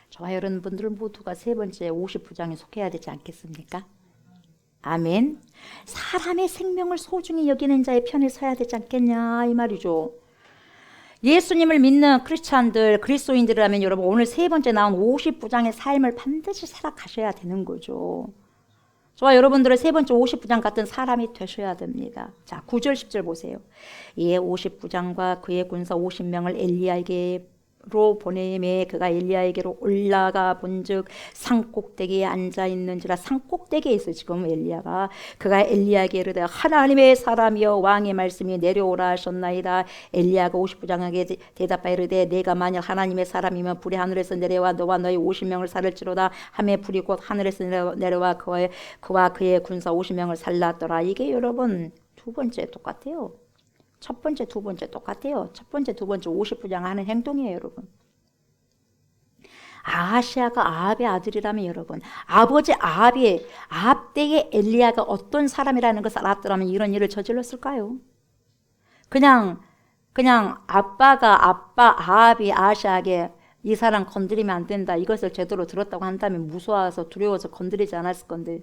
저와 여러분들 모두가 세 번째 50부장에 속해야 되지 않겠습니까? 아멘. 사람의 생명을 소중히 여기는 자의 편에 서야 되지 않겠냐 이 말이죠. 예수님을 믿는 크리스찬들, 그리스도인들이라면 여러분 오늘 세 번째 나온 50부장의 삶을 반드시 살아가셔야 되는 거죠. 저와 여러분들은 세 번째 50부장 같은 사람이 되셔야 됩니다. 자, 9절 10절 보세요. 이에 50부장과 그의 군사 50명을 엘리야에게로 보내매 그가 엘리야에게로 올라가 본즉 산꼭대기에 앉아 있는지라. 산꼭대기에 있어요 지금 엘리야가. 그가 엘리야에게 이르되 하나님의 사람이여 왕의 말씀이 내려오라 하셨나이다. 엘리야가 50부장에게 대답하여 이르되 내가 만약 하나님의 사람이면 불이 하늘에서 내려와 너와 너희 50명을 살릴지로다 하매 불이 곧 하늘에서 내려와 그와 그의 군사 50명을 살랐더라. 이게 여러분 두 번째 똑같아요. 첫 번째, 두 번째 똑같아요. 첫 번째, 두 번째 50부장 하는 행동이에요, 여러분. 아하시아가 아합의 아들이라면 여러분, 아버지 아합 때에 엘리야가 어떤 사람이라는 것을 알았더라면 이런 일을 저질렀을까요? 그냥 아빠 아합이 아하시아에게 이 사람 건드리면 안 된다 이것을 제대로 들었다고 한다면 무서워서 두려워서 건드리지 않았을 건데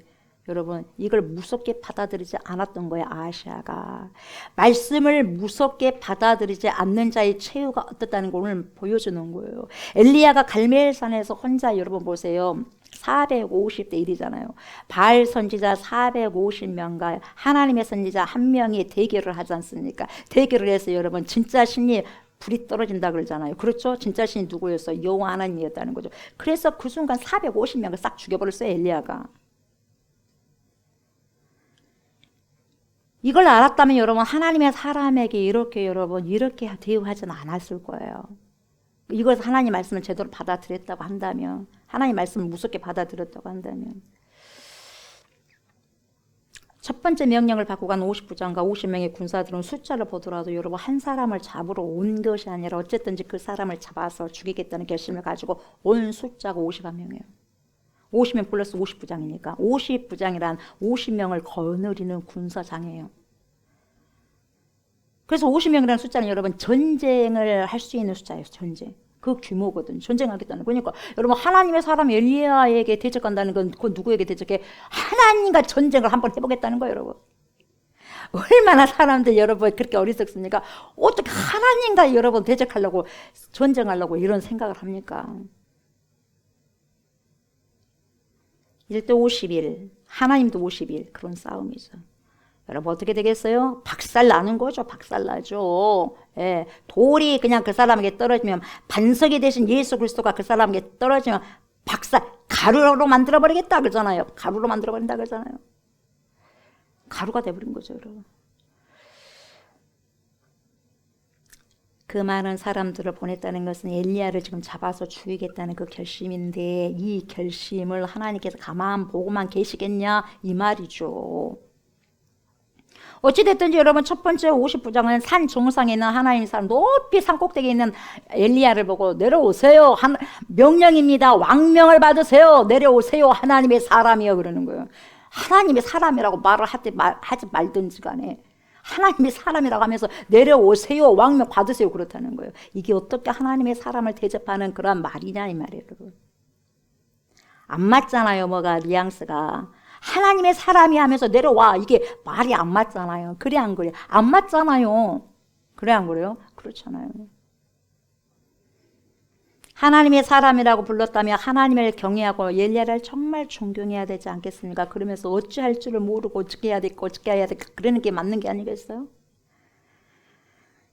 여러분 이걸 무섭게 받아들이지 않았던 거예요. 아하시아가 말씀을 무섭게 받아들이지 않는 자의 최후가 어떻다는 걸 오늘 보여주는 거예요. 엘리야가 갈멜산에서 혼자 여러분 보세요. 450대 1이잖아요. 바알 선지자 450명과 하나님의 선지자 1명이 대결을 하지 않습니까? 대결을 해서 여러분 진짜 신이 불이 떨어진다 그러잖아요. 그렇죠? 진짜 신이 누구였어요? 여호와 하나님이었다는 거죠. 그래서 그 순간 450명을 싹 죽여버렸어요. 엘리야가. 이걸 알았다면 여러분 하나님의 사람에게 이렇게 대우하지는 않았을 거예요. 이걸 하나님 말씀을 제대로 받아들였다고 한다면, 하나님 말씀을 무섭게 받아들였다고 한다면, 첫 번째 명령을 받고 간 50부장과 50명의 군사들은 숫자를 보더라도 여러분 한 사람을 잡으러 온 것이 아니라 어쨌든지 그 사람을 잡아서 죽이겠다는 결심을 가지고 온 숫자가 51명이에요. 50명 플러스 50부장이니까 50부장이란 50명을 거느리는 군사장이에요. 그래서 50명이라는 숫자는 여러분 전쟁을 할 수 있는 숫자예요. 전쟁. 그 규모거든. 전쟁하겠다는 거니까 여러분 하나님의 사람 엘리야에게 대적한다는 건 그 누구에게 대적해? 하나님과 전쟁을 한번 해보겠다는 거예요. 여러분. 얼마나 사람들 여러분 그렇게 어리석습니까? 어떻게 하나님과 여러분 대적하려고 전쟁하려고 이런 생각을 합니까? 1대 50일, 하나님도 50일 그런 싸움이죠. 여러분 어떻게 되겠어요? 박살 나는 거죠. 박살 나죠. 예, 돌이 그냥 그 사람에게 떨어지면 반석이 되신 예수 그리스도가 그 사람에게 떨어지면 박살, 가루로 만들어버리겠다 그러잖아요. 가루로 만들어버린다 그러잖아요. 가루가 돼버린 거죠. 여러분. 그 많은 사람들을 보냈다는 것은 엘리야를 지금 잡아서 죽이겠다는 그 결심인데 이 결심을 하나님께서 가만 보고만 계시겠냐 이 말이죠. 어찌됐든지 여러분 첫 번째 50부장은 산 정상에 있는 하나님 사람, 높이 산 꼭대기에 있는 엘리야를 보고 내려오세요. 명령입니다. 왕명을 받으세요. 내려오세요. 하나님의 사람이요. 그러는 거예요. 하나님의 사람이라고 말을 하지 말든지 간에 하나님의 사람이라고 하면서 내려오세요. 왕명 받으세요. 그렇다는 거예요. 이게 어떻게 하나님의 사람을 대접하는 그런 말이냐 이 말이에요. 여러분. 안 맞잖아요. 뭐가 뉘앙스가. 하나님의 사람이 하면서 내려와. 이게 말이 안 맞잖아요. 그래 안 그래? 안 맞잖아요. 그래 안 그래요? 그렇잖아요. 하나님의 사람이라고 불렀다면 하나님을 경외하고 엘리야를 정말 존경해야 되지 않겠습니까? 그러면서 어찌할 줄을 모르고 어떻게 해야 될까 어떻게 해야 될까 그러는 게 맞는 게 아니겠어요?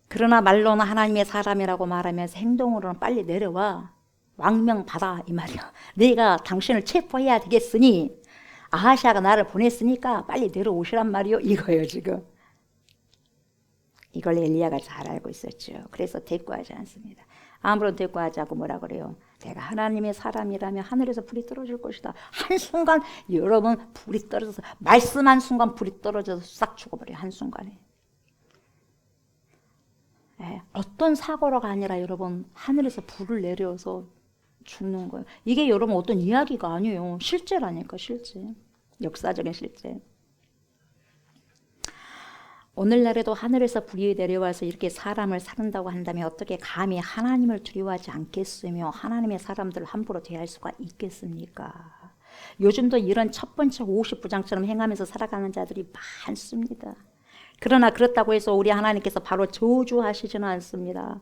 그러나 말로는 하나님의 사람이라고 말하면서 행동으로는 빨리 내려와. 왕명 받아 이 말이야. 내가 당신을 체포해야 되겠으니 아하시아가 나를 보냈으니까 빨리 내려오시란 말이요. 이거예요 지금. 이걸 엘리야가 잘 알고 있었죠. 그래서 대꾸하지 않습니다. 아무런 대꾸하지 않고 뭐라 그래요? 내가 하나님의 사람이라면 하늘에서 불이 떨어질 것이다. 한순간 여러분 불이 떨어져서 말씀한 순간 불이 떨어져서 싹 죽어버려요. 한순간에. 어떤 사고로가 아니라 여러분 하늘에서 불을 내려서 죽는 거예요. 이게 여러분 어떤 이야기가 아니에요. 실제라니까 실제. 역사적인 실제. 오늘날에도 하늘에서 불이 내려와서 이렇게 사람을 살인다고 한다면 어떻게 감히 하나님을 두려워하지 않겠으며 하나님의 사람들을 함부로 대할 수가 있겠습니까? 요즘도 이런 첫 번째 50부장처럼 행하면서 살아가는 자들이 많습니다. 그러나 그렇다고 해서 우리 하나님께서 바로 저주하시지는 않습니다.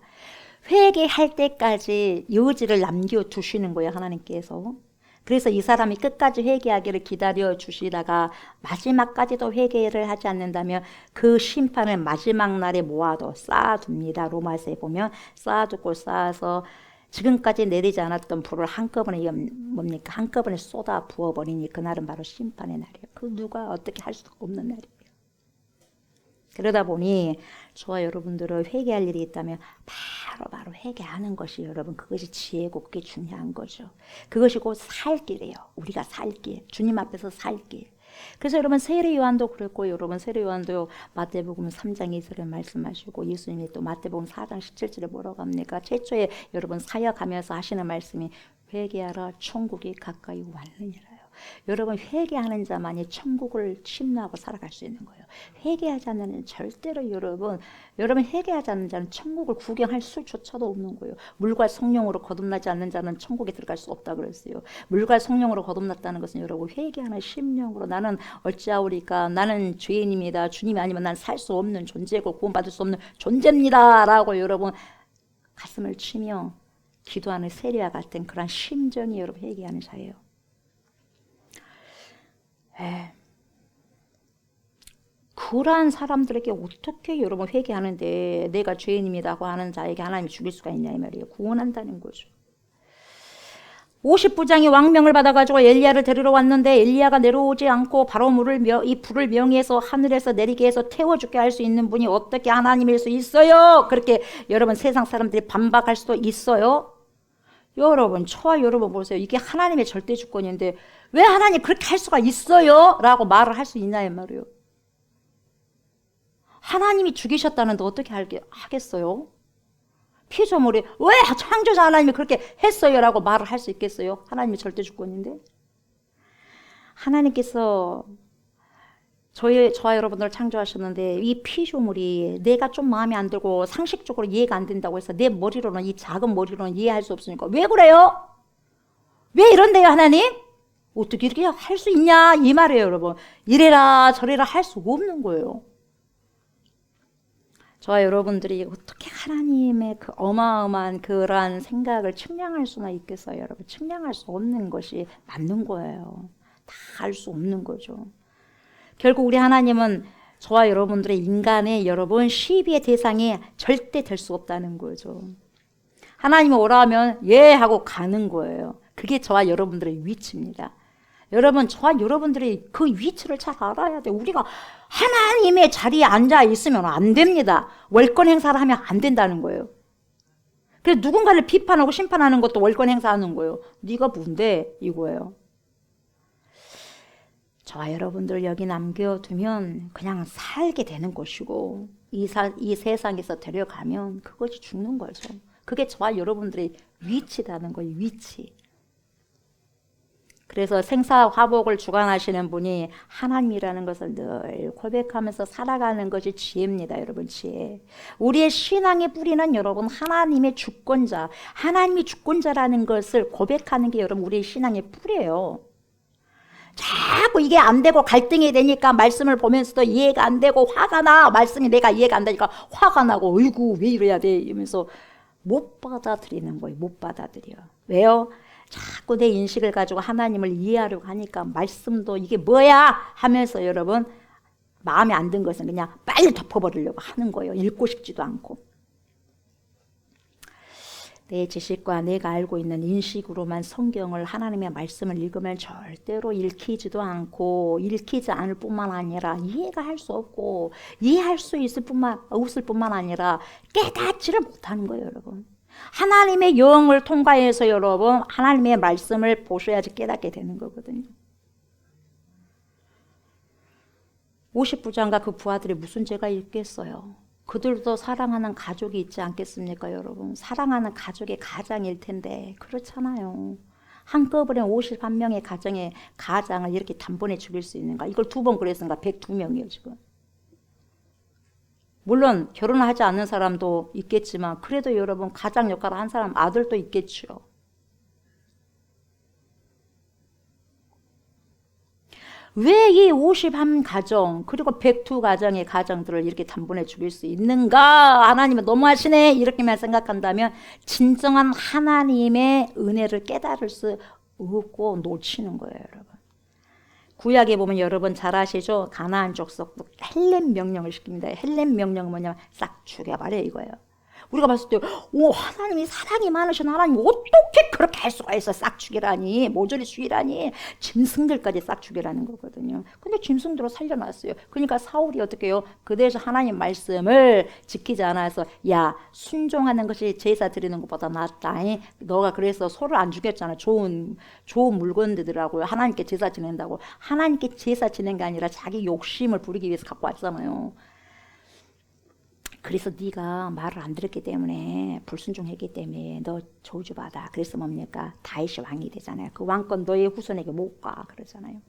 회개할 때까지 여지를 남겨두시는 거예요. 하나님께서. 그래서 이 사람이 끝까지 회개하기를 기다려 주시다가 마지막까지도 회개를 하지 않는다면 그 심판을 마지막 날에 모아도 쌓아둡니다. 로마서에 보면 쌓아두고 쌓아서 지금까지 내리지 않았던 불을 한꺼번에 뭡니까? 한꺼번에 쏟아 부어버리니 그날은 바로 심판의 날이에요. 그 누가 어떻게 할 수가 없는 날이에요. 그러다 보니 저와 여러분들은 회개할 일이 있다면 바로 회개하는 것이 여러분 그것이 지혜고 그게 중요한 거죠. 그것이 곧 살 길이에요. 우리가 살 길. 주님 앞에서 살 길. 그래서 여러분 세례 요한도 그랬고 여러분 세례 요한도 마태복음 3장 2절에 말씀하시고 예수님이 또 마태복음 4장 17절에 뭐라고 합니까? 최초에 여러분 사역하면서 하시는 말씀이 회개하라 천국이 가까이 왔느니라요. 여러분 회개하는 자만이 천국을 침노하고 살아갈 수 있는 거예요. 회개하지 않는 자는 절대로 여러분 회개하지 않는 자는 천국을 구경할 수조차도 없는 거예요. 물과 성령으로 거듭나지 않는 자는 천국에 들어갈 수 없다 그랬어요. 물과 성령으로 거듭났다는 것은 여러분 회개하는 심령으로 나는 어찌하오리까 나는 죄인입니다. 주님이 아니면 난 살 수 없는 존재고 구원받을 수 없는 존재입니다 라고 여러분 가슴을 치며 기도하는 세례와 같은 그런 심정이 여러분 회개하는 자예요. 그러한 사람들에게 어떻게 여러분 회개하는데 내가 죄인입니다고 하는 자에게 하나님이 죽일 수가 있냐 이 말이에요. 구원한다는 거죠. 50부장이 왕명을 받아가지고 엘리야를 데리러 왔는데 엘리야가 내려오지 않고 바로 이 불을 명해서 하늘에서 내리게 해서 태워 죽게 할 수 있는 분이 어떻게 하나님일 수 있어요? 그렇게 여러분 세상 사람들이 반박할 수도 있어요. 여러분 저와 여러분 보세요. 이게 하나님의 절대 주권인데 왜 하나님 그렇게 할 수가 있어요? 라고 말을 할 수 있냐 이 말이에요. 하나님이 죽이셨다는데 어떻게 하겠어요? 피조물이 왜 창조자 하나님이 그렇게 했어요? 라고 말을 할 수 있겠어요? 하나님의 절대 주권인데. 하나님께서 저와 여러분들을 창조하셨는데 이 피조물이 내가 좀 마음에 안 들고 상식적으로 이해가 안 된다고 해서 내 머리로는 이 작은 머리로는 이해할 수 없으니까 왜 그래요? 왜 이런데요 하나님? 어떻게 이렇게 할 수 있냐 이 말이에요 여러분. 이래라 저래라 할 수 없는 거예요. 저와 여러분들이 어떻게 하나님의 그 어마어마한 그러한 생각을 측량할 수나 있겠어요 여러분. 측량할 수 없는 것이 맞는 거예요. 다 할 수 없는 거죠. 결국 우리 하나님은 저와 여러분들의 인간의 여러분 시비의 대상이 절대 될 수 없다는 거죠. 하나님이 오라 하면 예 하고 가는 거예요. 그게 저와 여러분들의 위치입니다. 여러분 저와 여러분들이 그 위치를 잘 알아야 돼요. 우리가 하나님의 자리에 앉아 있으면 안 됩니다. 월권 행사를 하면 안 된다는 거예요. 그래서 누군가를 비판하고 심판하는 것도 월권 행사하는 거예요. 네가 뭔데 이거예요. 저와 여러분들 여기 남겨두면 그냥 살게 되는 것이고 이 세상에서 데려가면 그것이 죽는 거죠. 그게 저와 여러분들의 위치라는 거예요. 위치. 그래서 생사화복을 주관하시는 분이 하나님이라는 것을 늘 고백하면서 살아가는 것이 지혜입니다. 여러분, 지혜. 우리의 신앙의 뿌리는 여러분 하나님의 주권자, 하나님이 주권자라는 것을 고백하는 게 여러분 우리의 신앙의 뿌리예요. 자꾸 이게 안 되고 갈등이 되니까 말씀을 보면서도 이해가 안 되고 화가 나. 말씀이 내가 이해가 안 되니까 화가 나고 어이구 왜 이래야 돼 이러면서 못 받아들이는 거예요. 못 받아들여. 왜요? 자꾸 내 인식을 가지고 하나님을 이해하려고 하니까 말씀도 이게 뭐야 하면서 여러분 마음에 안 든 것은 그냥 빨리 덮어버리려고 하는 거예요. 읽고 싶지도 않고. 내 지식과 내가 알고 있는 인식으로만 성경을 하나님의 말씀을 읽으면 절대로 읽히지도 않고 읽히지 않을 뿐만 아니라 이해가 할 수 없고 이해할 수 있을 뿐만 아니라 깨닫지를 못하는 거예요. 여러분. 하나님의 영을 통과해서 여러분 하나님의 말씀을 보셔야지 깨닫게 되는 거거든요. 50부장과 그 부하들이 무슨 죄가 있겠어요. 그들도 사랑하는 가족이 있지 않겠습니까 여러분. 사랑하는 가족의 가장일 텐데 그렇잖아요. 한꺼번에 51명의 가정의 가장을 이렇게 단번에 죽일 수 있는가. 이걸 2번 그랬으니까 102명이에요 지금. 물론 결혼을 하지 않는 사람도 있겠지만 그래도 여러분 가장 역할을 한 사람 아들도 있겠죠. 왜 이 51가정 그리고 102가정의 가정들을 이렇게 단번에 죽일 수 있는가. 하나님은 너무하시네 이렇게만 생각한다면 진정한 하나님의 은혜를 깨달을 수 없고 놓치는 거예요 여러분. 구약에 보면 여러분 잘 아시죠? 가나안 족속도 헬렘 명령을 시킵니다. 헬렘 명령은 뭐냐면 싹 죽여버려 이거예요. 우리가 봤을 때 오 하나님이 사랑이 많으신 하나님 어떻게 그렇게 할 수가 있어. 싹 죽이라니 모조리 죽이라니 짐승들까지 싹 죽이라는 거거든요. 근데 짐승들을 살려놨어요. 그러니까 사울이 어떻게 해요? 그 대해서 하나님 말씀을 지키지 않아서 야 순종하는 것이 제사 드리는 것보다 낫다. 너가 그래서 소를 안 죽였잖아. 좋은 물건들이라고요. 하나님께 제사 지낸다고. 하나님께 제사 지낸 게 아니라 자기 욕심을 부리기 위해서 갖고 왔잖아요. 그래서 네가 말을 안 들었기 때문에 불순종했기 때문에 너 저주받아. 그래서 뭡니까? 다윗이 왕이 되잖아요. 그 왕권 너의 후손에게 못 가. 그러잖아요.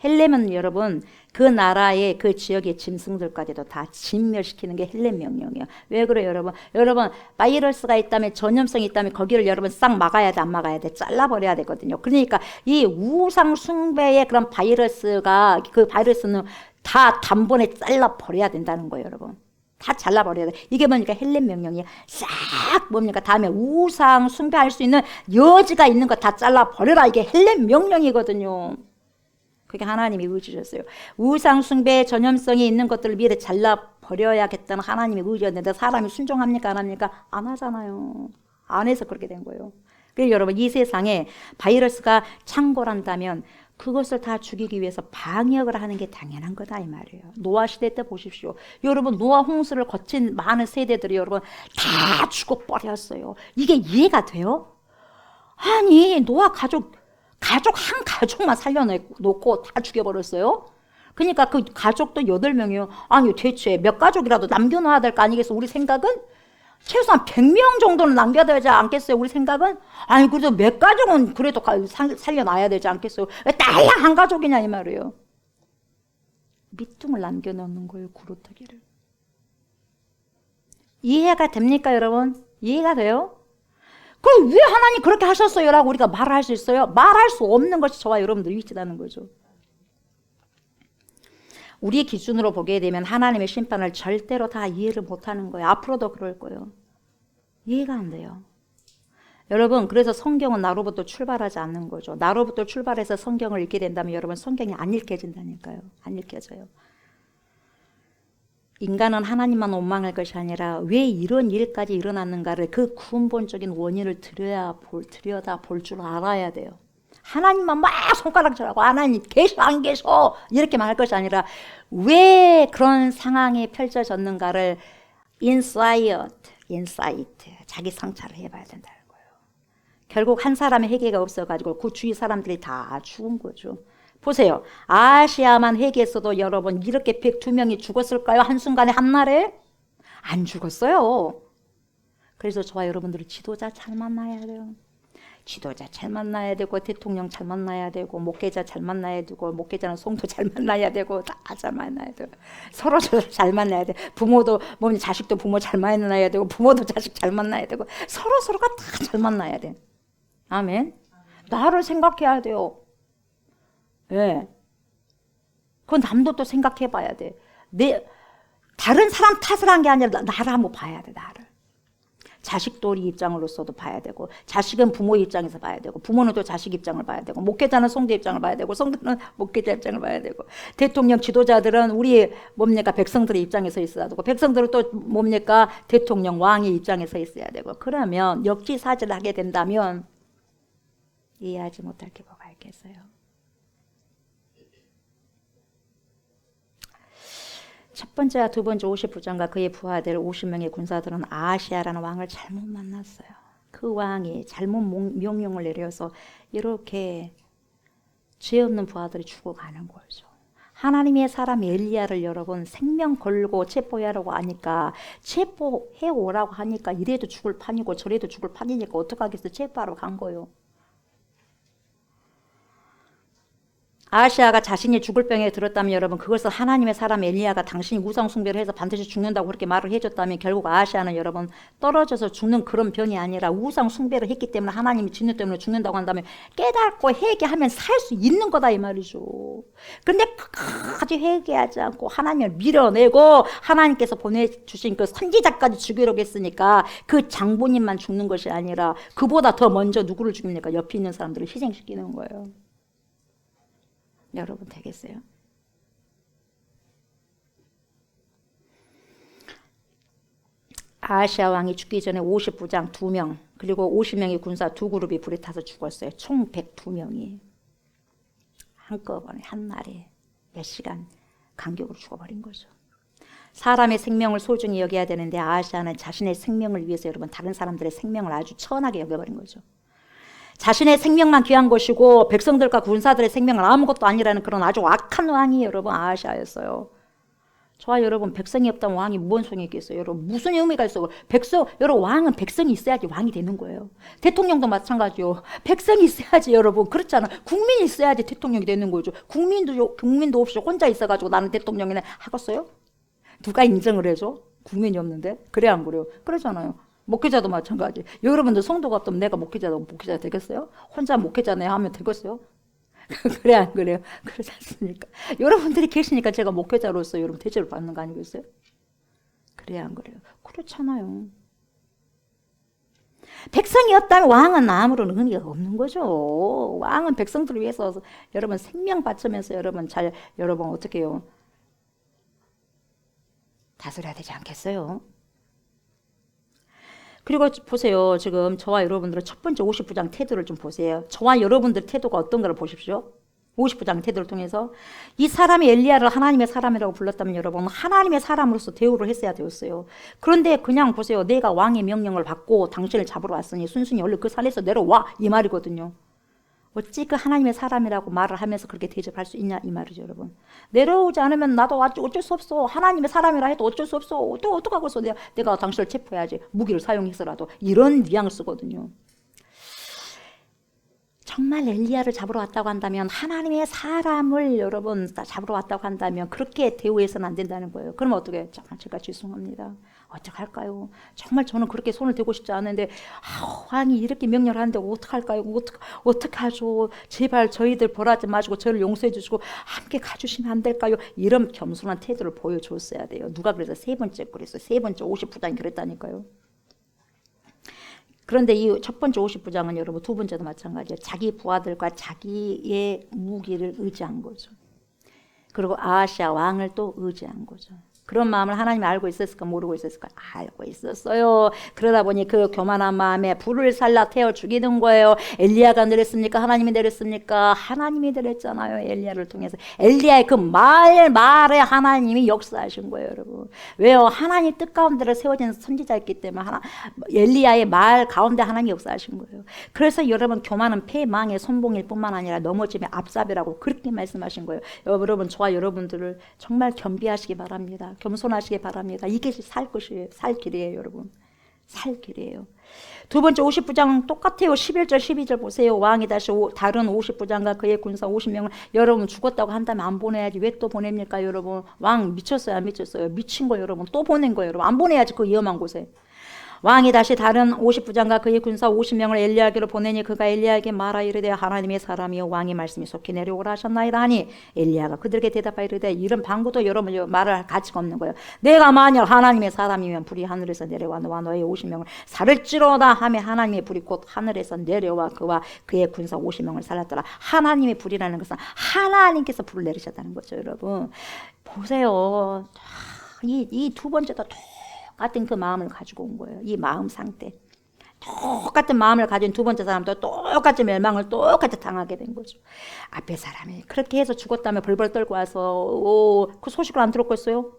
헬렘은 여러분 그 나라의 그 지역의 짐승들까지도 다 진멸시키는 게 헬렘 명령이에요. 왜 그래요 여러분? 여러분 바이러스가 있다면 전염성이 있다면 거기를 여러분 싹 막아야 돼 안 막아야 돼? 잘라버려야 되거든요. 그러니까 이 우상 숭배의 그런 바이러스가 그 바이러스는 다 단번에 잘라버려야 된다는 거예요 여러분. 다 잘라버려야 돼. 이게 뭡니까? 헬렘 명령이야. 싹 뭡니까? 다음에 우상 숭배할 수 있는 여지가 있는 거 다 잘라버려라. 이게 헬렘 명령이거든요. 그게 하나님이 의지셨어요. 우상 숭배의 전염성이 있는 것들을 미리 잘라버려야겠다는 하나님의 의지였는데 사람이 순종합니까? 안 합니까? 안 하잖아요. 안 해서 그렇게 된 거예요. 그래서 여러분 이 세상에 바이러스가 창궐한다면 그것을 다 죽이기 위해서 방역을 하는 게 당연한 거다 이 말이에요. 노아 시대 때 보십시오. 여러분 노아 홍수를 거친 많은 세대들이 여러분 다 죽어버렸어요. 이게 이해가 돼요? 아니 노아 가족 한 가족만 살려놓고 다 죽여버렸어요. 그러니까 그 가족도 8명이요. 아니 대체 몇 가족이라도 남겨놔야 될 거 아니겠어. 우리 생각은? 최소한 100명 정도는 남겨야 되지 않겠어요? 우리 생각은? 아니 그래도 몇 가족은 그래도 살려놔야 되지 않겠어요? 왜 딸랑 한 가족이냐 이 말이에요. 밑둥을 남겨놓는 거예요. 구루터기를. 이해가 됩니까 여러분? 이해가 돼요? 그럼 왜 하나님 그렇게 하셨어요? 라고 우리가 말을 할 수 있어요? 말할 수 없는 것이 저와 여러분들 위치라는 거죠. 우리의 기준으로 보게 되면 하나님의 심판을 절대로 다 이해를 못하는 거예요. 앞으로도 그럴 거예요. 이해가 안 돼요. 여러분 그래서 성경은 나로부터 출발하지 않는 거죠. 나로부터 출발해서 성경을 읽게 된다면 여러분 성경이 안 읽혀진다니까요. 안 읽혀져요. 인간은 하나님만 원망할 것이 아니라 왜 이런 일까지 일어났는가를 그 근본적인 원인을 들여다 볼 줄 알아야 돼요. 하나님만 막 손가락질하고 하나님 계셔 안 계셔 이렇게만 할 것이 아니라 왜 그런 상황이 펼쳐졌는가를 인사이트 자기 성찰을 해봐야 된다는 거예요. 결국 한 사람의 회개가 없어가지고 그 주위 사람들이 다 죽은 거죠. 보세요. 아시아만 회개했어도 여러분 이렇게 102명이 죽었을까요? 한순간에 한날에? 안 죽었어요. 그래서 저와 여러분들은 지도자 잘 만나야 돼요. 지도자 잘 만나야 되고 대통령 잘 만나야 되고 목회자 잘 만나야 되고 목회자는 성도 잘 만나야 되고 다 잘 만나야 돼요. 서로 잘 만나야 돼. 부모도 자식도 부모 잘 만나야 되고 부모도 자식 잘 만나야 되고 서로가 다 잘 만나야 돼. 아멘. 나를 생각해야 돼요. 예. 그건 남도 또 생각해 봐야 돼. 다른 사람 탓을 한 게 아니라 나를 한번 봐야 돼. 나를. 자식도 우리 입장으로서도 봐야 되고 자식은 부모 입장에서 봐야 되고 부모는 또 자식 입장을 봐야 되고 목회자는 성도 입장을 봐야 되고 성도는 목회자 입장을 봐야 되고 대통령 지도자들은 우리 백성들의 입장에서 있어야 되고 백성들은 또 대통령 왕의 입장에서 있어야 되고 그러면 역지사지를 하게 된다면 이해하지 못할 게 뭐가 있겠어요. 첫 번째와 두 번째 50부장과 그의 부하들 50명의 군사들은 아하시아라는 왕을 잘못 만났어요. 그 왕이 잘못 명령을 내려서 이렇게 죄 없는 부하들이 죽어가는 거죠. 하나님의 사람 엘리야를 여러분 생명 걸고 체포하라고 하니까 체포해 오라고 하니까 이래도 죽을 판이고 저래도 죽을 판이니까 어떡하겠어. 체포하러 간 거예요. 아하시아가 자신이 죽을 병에 들었다면 여러분 그것을 하나님의 사람 엘리야가 당신이 우상 숭배를 해서 반드시 죽는다고 그렇게 말을 해줬다면 결국 아하시아는 여러분 떨어져서 죽는 그런 병이 아니라 우상 숭배를 했기 때문에 하나님이 진노 때문에 죽는다고 한다면 깨닫고 회개하면 살 수 있는 거다 이 말이죠. 근데 끝까지 회개하지 않고 하나님을 밀어내고 하나님께서 보내주신 그 선지자까지 죽이려고 했으니까 그 장본인만 죽는 것이 아니라 그보다 더 먼저 누구를 죽입니까? 옆에 있는 사람들을 희생시키는 거예요. 여러분 되겠어요? 아하시아 왕이 죽기 전에 50부장 2명 그리고 50명의 군사 2그룹이 불에 타서 죽었어요. 총 102명이 한꺼번에 한날에 몇 시간 간격으로 죽어버린 거죠. 사람의 생명을 소중히 여겨야 되는데 아하시아는 자신의 생명을 위해서 여러분 다른 사람들의 생명을 아주 천하게 여겨버린 거죠. 자신의 생명만 귀한 것이고 백성들과 군사들의 생명은 아무것도 아니라는 그런 아주 악한 왕이 여러분 아하시아였어요. 저와 여러분 백성이 없다면 왕이 무슨 소용이 있겠어요? 여러분 무슨 의미가 있어요? 여러분 왕은 백성이 있어야지 왕이 되는 거예요. 대통령도 마찬가지요. 백성이 있어야지 여러분 그렇잖아. 국민이 있어야지 대통령이 되는 거죠. 국민도 없이 혼자 있어가지고 나는 대통령이네 하겠어요? 누가 인정을 해줘? 국민이 없는데? 그래 안 그래요? 그러잖아요. 목회자도 마찬가지. 여러분들 성도가 없다면 내가 목회자 되겠어요? 혼자 목회자네 하면 되겠어요? 그래 안 그래요? 그렇지 않습니까? 여러분들이 계시니까 제가 목회자로서 여러분 대접을 받는 거 아니겠어요? 그래 안 그래요? 그렇잖아요. 백성이 없다면 왕은 아무런 의미가 없는 거죠. 왕은 백성들을 위해서 여러분 생명 바치면서 여러분 어떻게 해요? 다스려야 되지 않겠어요? 그리고 보세요. 지금 저와 여러분들은 첫 번째 50부장 태도를 좀 보세요. 저와 여러분들 태도가 어떤가를 보십시오. 50부장 태도를 통해서 이 사람이 엘리야를 하나님의 사람이라고 불렀다면 여러분 하나님의 사람으로서 대우를 했어야 되었어요. 그런데 그냥 보세요. 내가 왕의 명령을 받고 당신을 잡으러 왔으니 순순히 얼른 그 산에서 내려와 이 말이거든요. 어찌 그 하나님의 사람이라고 말을 하면서 그렇게 대접할 수 있냐 이 말이죠 여러분. 내려오지 않으면 나도 어쩔 수 없어. 하나님의 사람이라 해도 어쩔 수 없어. 또 어떡하겠어. 내가 당신을 체포해야지. 무기를 사용해서라도. 이런 뉘앙스거든요. 정말 엘리야를 잡으러 왔다고 한다면 하나님의 사람을 여러분 잡으러 왔다고 한다면 그렇게 대우해서는 안 된다는 거예요. 그럼 어떻게? 정말 제가 죄송합니다. 어떡할까요? 정말 저는 그렇게 손을 대고 싶지 않은데 왕이 이렇게 명령을 하는데 어떡할까요? 어떡하죠? 제발 저희들 벌하지 마시고 저를 용서해 주시고 함께 가주시면 안 될까요? 이런 겸손한 태도를 보여줬어야 돼요. 누가 그래서 세 번째 50부장이 그랬다니까요. 그런데 이 첫 번째 50부장은 여러분 두 번째도 마찬가지예요. 자기 부하들과 자기의 무기를 의지한 거죠. 그리고 아하시아 왕을 또 의지한 거죠. 그런 마음을 하나님이 알고 있었을까 모르고 있었을까? 알고 있었어요. 그러다 보니 그 교만한 마음에 불을 살라 태워 죽이는 거예요. 엘리야가 내렸습니까? 하나님이 내렸습니까? 하나님이 내렸잖아요. 엘리야를 통해서. 엘리야의 그 말에 하나님이 역사하신 거예요. 여러분. 왜요? 하나님 뜻 가운데로 세워진 선지자였기 때문에 엘리야의 말 가운데 하나님이 역사하신 거예요. 그래서 여러분 교만은 패망의 선봉일 뿐만 아니라 넘어짐의 앞잡이라고 그렇게 말씀하신 거예요. 여러분 저와 여러분들을 정말 겸비하시기 바랍니다. 겸손하시기 바랍니다. 이게 살 것이에요. 살 길이에요, 여러분. 살 길이에요. 두 번째 50부장 똑같아요. 11절 12절 보세요. 왕이 다시 다른 50부장과 그의 군사 50명을 여러분 죽었다고 한다면 안 보내야지 왜 또 보냅니까 여러분. 왕 미쳤어요 안 미쳤어요. 미친 거 여러분. 또 보낸 거예요 여러분. 안 보내야지 그 위험한 곳에. 왕이 다시 다른 50부장과 그의 군사 50명을 엘리야에게로 보내니 그가 엘리야에게 말하 이르되 하나님의 사람이여 왕의 말씀이 속히 내려오라 하셨나이다 하니 엘리야가 그들에게 대답하여 이르되 이런 방구도 여러분 말할 가치가 없는 거예요. 내가 만약 하나님의 사람이면 불이 하늘에서 내려와 너와 너의 50명을 살을지로다 하며 하나님의 불이 곧 하늘에서 내려와 그와 그의 군사 50명을 살랐더라. 하나님의 불이라는 것은 하나님께서 불을 내리셨다는 거죠 여러분. 보세요. 이 두 번째도 똑같은 그 마음을 가지고 온 거예요. 이 마음 상태. 똑같은 마음을 가진 두 번째 사람도 똑같이 멸망을 똑같이 당하게 된 거죠. 앞에 사람이 그렇게 해서 죽었다며 벌벌 떨고 와서 그 소식을 안 들었겠어요?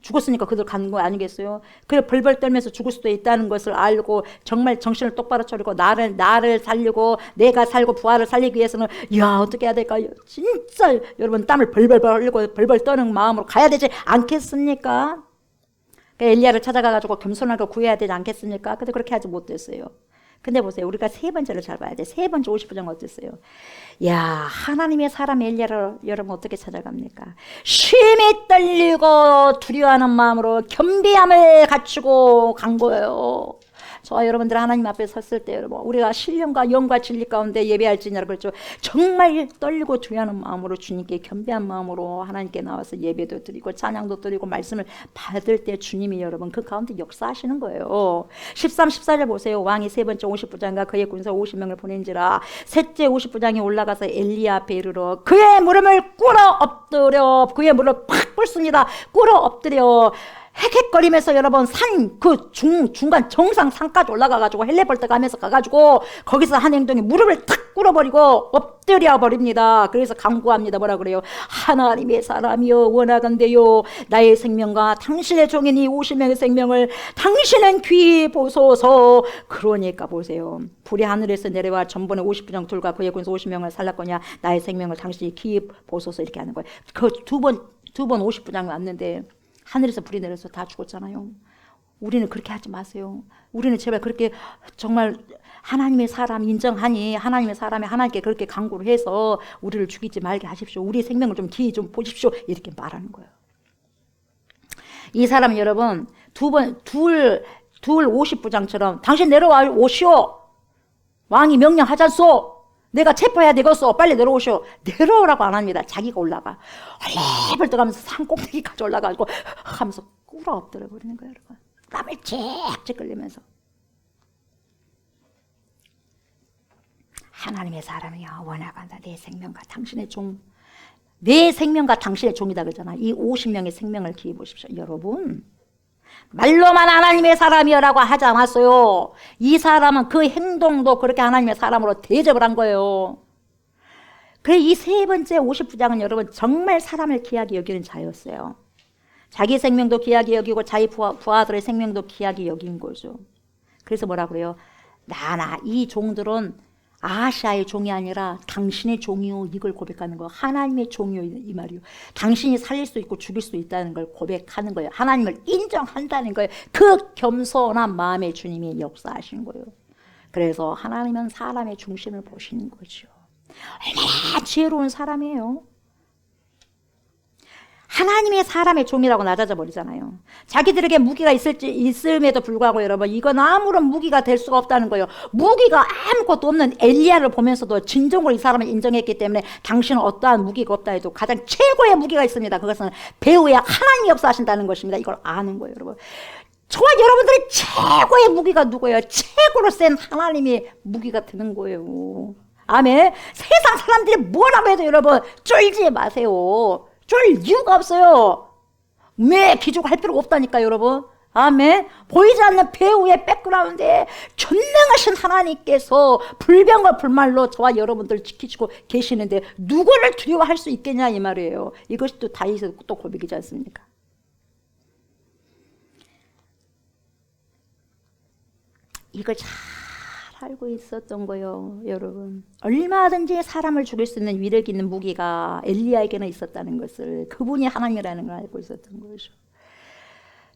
죽었으니까 그들 가는 거 아니겠어요? 그래 벌벌 떨면서 죽을 수도 있다는 것을 알고 정말 정신을 똑바로 차리고 나를 살리고 내가 살고 부하를 살리기 위해서는 야 어떻게 해야 될까요? 진짜 여러분 땀을 벌벌 흘리고 벌벌 떠는 마음으로 가야 되지 않겠습니까? 엘리야를 찾아가가지고 겸손하게 구해야 되지 않겠습니까? 근데 그렇게 하지 못했어요. 근데 보세요. 우리가 세 번째를 잘 봐야 돼. 세 번째 50부장 어땠어요? 야 하나님의 사람 엘리야를 여러분 어떻게 찾아갑니까? 쉼이 떨리고 두려워하는 마음으로 겸비함을 갖추고 간 거예요. 저와 여러분들 하나님 앞에 섰을 때 여러분 우리가 신령과 영과 진리 가운데 예배할지니라 그랬죠. 정말 떨리고 두려워하는 마음으로 주님께 겸비한 마음으로 하나님께 나와서 예배도 드리고 찬양도 드리고 말씀을 받을 때 주님이 여러분 그 가운데 역사하시는 거예요. 13, 14절 보세요. 왕이 세 번째 50부장과 그의 군사 50명을 보낸지라 셋째 50부장이 올라가서 엘리야 앞에 이르러 그의 무릎을 꿇어 엎드려 그의 무릎을 팍 꿇습니다. 꿇어 엎드려 헥헥거리면서 여러분 산 그 중간 정상 산까지 올라가가지고 헬레벌떡 가면서 가가지고 거기서 한 행동이 무릎을 탁 꿇어버리고 엎드려 버립니다. 그래서 간구합니다. 뭐라 그래요? 하나님의 사람이여 원하건대요 나의 생명과 당신의 종인 이 50명의 생명을 당신은 귀히 보소서. 그러니까 보세요. 불이 하늘에서 내려와 전번에 50부장 둘과 그의 군사 50명을 살랐거냐 나의 생명을 당신이 귀히 보소서 이렇게 하는 거예요. 그 두 번 50부장이 왔는데 하늘에서 불이 내려서 다 죽었잖아요. 우리는 그렇게 하지 마세요. 우리는 제발 그렇게 정말 하나님의 사람 인정하니 하나님의 사람이 하나님께 그렇게 강구를 해서 우리를 죽이지 말게 하십시오. 우리 생명을 좀 기히 좀 보십시오. 이렇게 말하는 거예요. 이 사람은 여러분 둘 50부장처럼 당신 내려와 오시오. 왕이 명령하잖소. 내가 체포해야 되겠어. 빨리 내려오시오. 내려오라고 안 합니다. 자기가 올라가. 헐레벌 떠가면서 산 꼭대기까지 올라가고 하면서 꿇어 엎드려 버리는 거예요. 여러분. 땀을 칙칙 끌리면서. 하나님의 사람이여 원하간다. 내 생명과 당신의 종. 내 생명과 당신의 종이다 그러잖아. 이 50명의 생명을 기해 보십시오. 여러분. 말로만 하나님의 사람이라고 하지 않았어요. 이 사람은 그 행동도 그렇게 하나님의 사람으로 대접을 한 거예요. 그래 이 세 번째 50부장은 여러분 정말 사람을 귀하게 여기는 자였어요. 자기 생명도 귀하게 여기고 자기 부하들의 생명도 귀하게 여긴 거죠. 그래서 뭐라 그래요? 이 종들은 아시아의 종이 아니라 당신의 종이요 이걸 고백하는 거예요. 하나님의 종이요 이 말이요. 당신이 살릴 수 있고 죽일 수 있다는 걸 고백하는 거예요. 하나님을 인정한다는 거예요. 그 겸손한 마음에 주님이 역사하시는 거예요. 그래서 하나님은 사람의 중심을 보시는 거죠. 얼마나 지혜로운 사람이에요. 하나님의 사람의 종이라고 낮아져 버리잖아요. 자기들에게 무기가 있음에도 불구하고 여러분 이건 아무런 무기가 될 수가 없다는 거예요. 무기가 아무것도 없는 엘리야를 보면서도 진정으로 이 사람을 인정했기 때문에 당신은 어떠한 무기가 없다 해도 가장 최고의 무기가 있습니다. 그것은 배후에 하나님이 역사하신다는 것입니다. 이걸 아는 거예요. 여러분. 저와 여러분들의 최고의 무기가 누구예요? 최고로 센 하나님의 무기가 되는 거예요. 아멘. 세상 사람들이 뭐라고 해도 여러분 쫄지 마세요. 쫄 이유가 없어요. 왜 기죽할 필요가 없다니까 여러분. 아멘. 보이지 않는 배후의 백그라운드에 전능하신 하나님께서 불병과 불말로 저와 여러분들 지키시고 계시는데 누구를 두려워할 수 있겠냐 이 말이에요. 이것이 또 다윗의 또 고백이지 않습니까? 이걸 잘 살고 있었던 거예요, 여러분. 얼마든지 사람을 죽일 수 있는 위력 있는 무기가 엘리야에게는 있었다는 것을, 그분이 하나님이라는 걸 알고 있었던 거죠.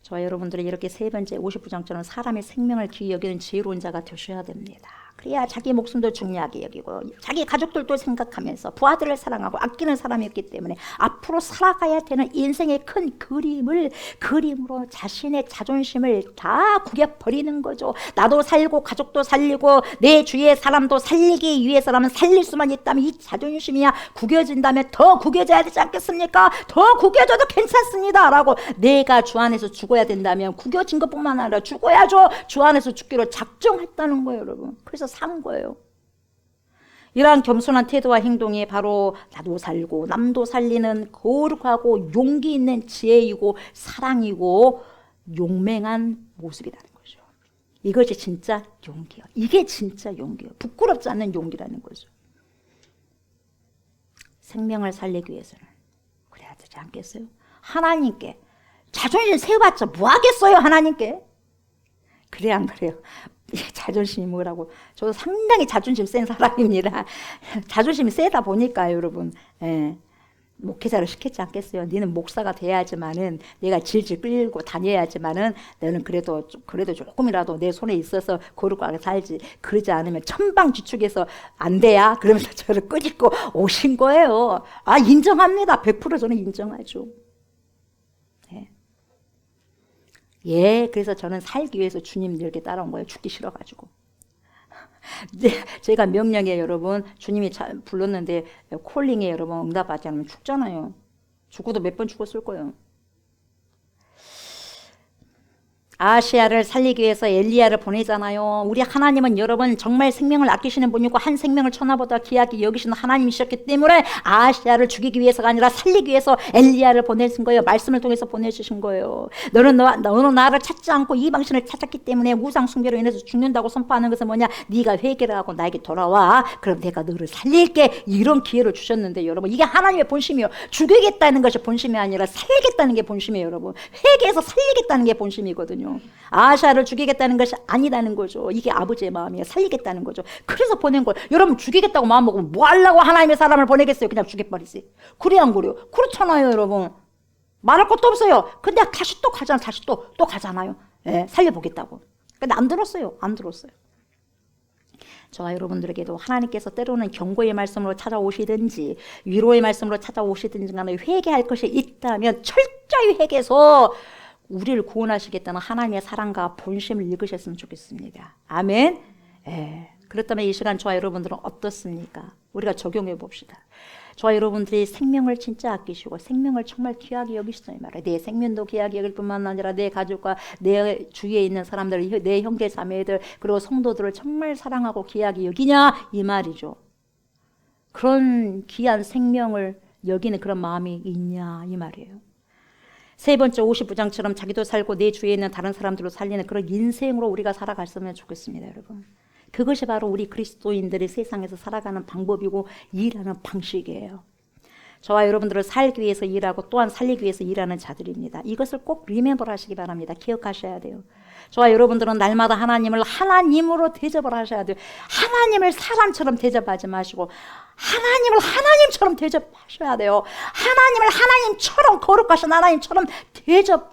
저와 여러분들이 이렇게 세 번째 59장처럼 사람의 생명을 귀히 여기는 지혜로운 자가 되셔야 됩니다. 그래야 자기 목숨도 중요하게 여기고 자기 가족들도 생각하면서 부하들을 사랑하고 아끼는 사람이었기 때문에 앞으로 살아가야 되는 인생의 큰 그림으로 자신의 자존심을 다 구겨버리는 거죠. 나도 살고 가족도 살리고 내 주위의 사람도 살리기 위해서라면, 살릴 수만 있다면 이 자존심이야 구겨진다면 더 구겨져야 되지 않겠습니까? 더 구겨져도 괜찮습니다 라고, 내가 주 안에서 죽어야 된다면 구겨진 것뿐만 아니라 죽어야죠. 주 안에서 죽기로 작정했다는 거예요, 여러분. 그래서 산 거예요. 이러한 겸손한 태도와 행동이 바로 나도 살고 남도 살리는 거룩하고 용기 있는 지혜이고 사랑이고 용맹한 모습이라는 거죠. 이것이 진짜 용기예요. 이게 진짜 용기예요. 부끄럽지 않는 용기라는 거죠. 생명을 살리기 위해서는 그래야 되지 않겠어요? 하나님께 자존심 세워봤자 뭐 하겠어요, 하나님께? 그래 안 그래요? 자존심이 뭐라고. 저도 상당히 자존심 센 사람입니다. 자존심이 세다 보니까 여러분, 목회자를 시켰지 않겠어요? 너는 목사가 돼야지만은, 내가 질질 끌고 다녀야지만은 너는 그래도 조금이라도 내 손에 있어서 거룩하게 살지. 그러지 않으면 천방지축에서 안 돼야 그러면서 저를 끌고 오신 거예요. 아, 인정합니다. 100% 저는 인정하죠. 그래서 저는 살기 위해서 주님 이렇게 따라온 거예요. 죽기 싫어가지고. 제가 명령에 여러분, 주님이 불렀는데 콜링에 여러분 응답하지 않으면 죽잖아요. 죽어도 몇 번 죽었을 거예요. 아시아를 살리기 위해서 엘리야를 보내잖아요. 우리 하나님은 여러분 정말 생명을 아끼시는 분이고 한 생명을 천하보다 귀하게 여기시는 하나님이셨기 때문에 아시아를 죽이기 위해서가 아니라 살리기 위해서 엘리야를 보내신 거예요. 말씀을 통해서 보내주신 거예요. 너는 나를 찾지 않고 이방신을 찾았기 때문에 우상 숭배로 인해서 죽는다고 선포하는 것은 뭐냐? 네가 회개를 하고 나에게 돌아와. 그럼 내가 너를 살릴게. 이런 기회를 주셨는데 여러분, 이게 하나님의 본심이에요. 죽이겠다는 것이 본심이 아니라 살리겠다는 게 본심이에요, 여러분. 회개해서 살리겠다는 게 본심이거든요. 아시아를 죽이겠다는 것이 아니라는 거죠. 이게 아버지의 마음이에요. 살리겠다는 거죠. 그래서 보낸 거예요. 여러분, 죽이겠다고 마음먹으면 뭐 하려고 하나님의 사람을 보내겠어요? 그냥 죽여버리지. 그래 안 그래요? 그렇잖아요, 여러분. 말할 것도 없어요. 근데 다시 또 가잖아요. 다시 또 가잖아요. 살려보겠다고. 근데 안 들었어요. 안 들었어요. 저와 여러분들에게도 하나님께서 때로는 경고의 말씀으로 찾아오시든지 위로의 말씀으로 찾아오시든지 간에 회개할 것이 있다면 철저히 회개해서 우리를 구원하시겠다는 하나님의 사랑과 본심을 읽으셨으면 좋겠습니다. 아멘. 그렇다면 이 시간 저와 여러분들은 어떻습니까? 우리가 적용해 봅시다. 저와 여러분들이 생명을 진짜 아끼시고 생명을 정말 귀하게 여기시잖아요. 내 생명도 귀하게 여길 뿐만 아니라 내 가족과 내 주위에 있는 사람들, 내 형제 자매들, 그리고 성도들을 정말 사랑하고 귀하게 여기냐 이 말이죠. 그런 귀한 생명을 여기는 그런 마음이 있냐 이 말이에요. 세 번째 59장처럼 자기도 살고 내 주위에 있는 다른 사람들로 살리는 그런 인생으로 우리가 살아갔으면 좋겠습니다, 여러분. 그것이 바로 우리 그리스도인들이 세상에서 살아가는 방법이고 일하는 방식이에요. 저와 여러분들을 살기 위해서 일하고 또한 살리기 위해서 일하는 자들입니다. 이것을 꼭 리멤버 하시기 바랍니다. 기억하셔야 돼요. 저와 여러분들은 날마다 하나님을 하나님으로 대접을 하셔야 돼요. 하나님을 사람처럼 대접하지 마시고 하나님을 하나님처럼 대접하셔야 돼요. 하나님을 하나님처럼, 거룩하신 하나님처럼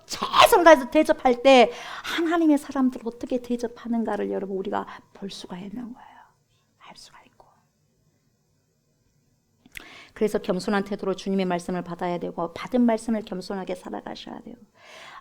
최선을 다해서 대접할 때 하나님의 사람들을 어떻게 대접하는가를 여러분 우리가 볼 수가 있는 거예요. 알 수가 있고. 그래서 겸손한 태도로 주님의 말씀을 받아야 되고 받은 말씀을 겸손하게 살아가셔야 돼요.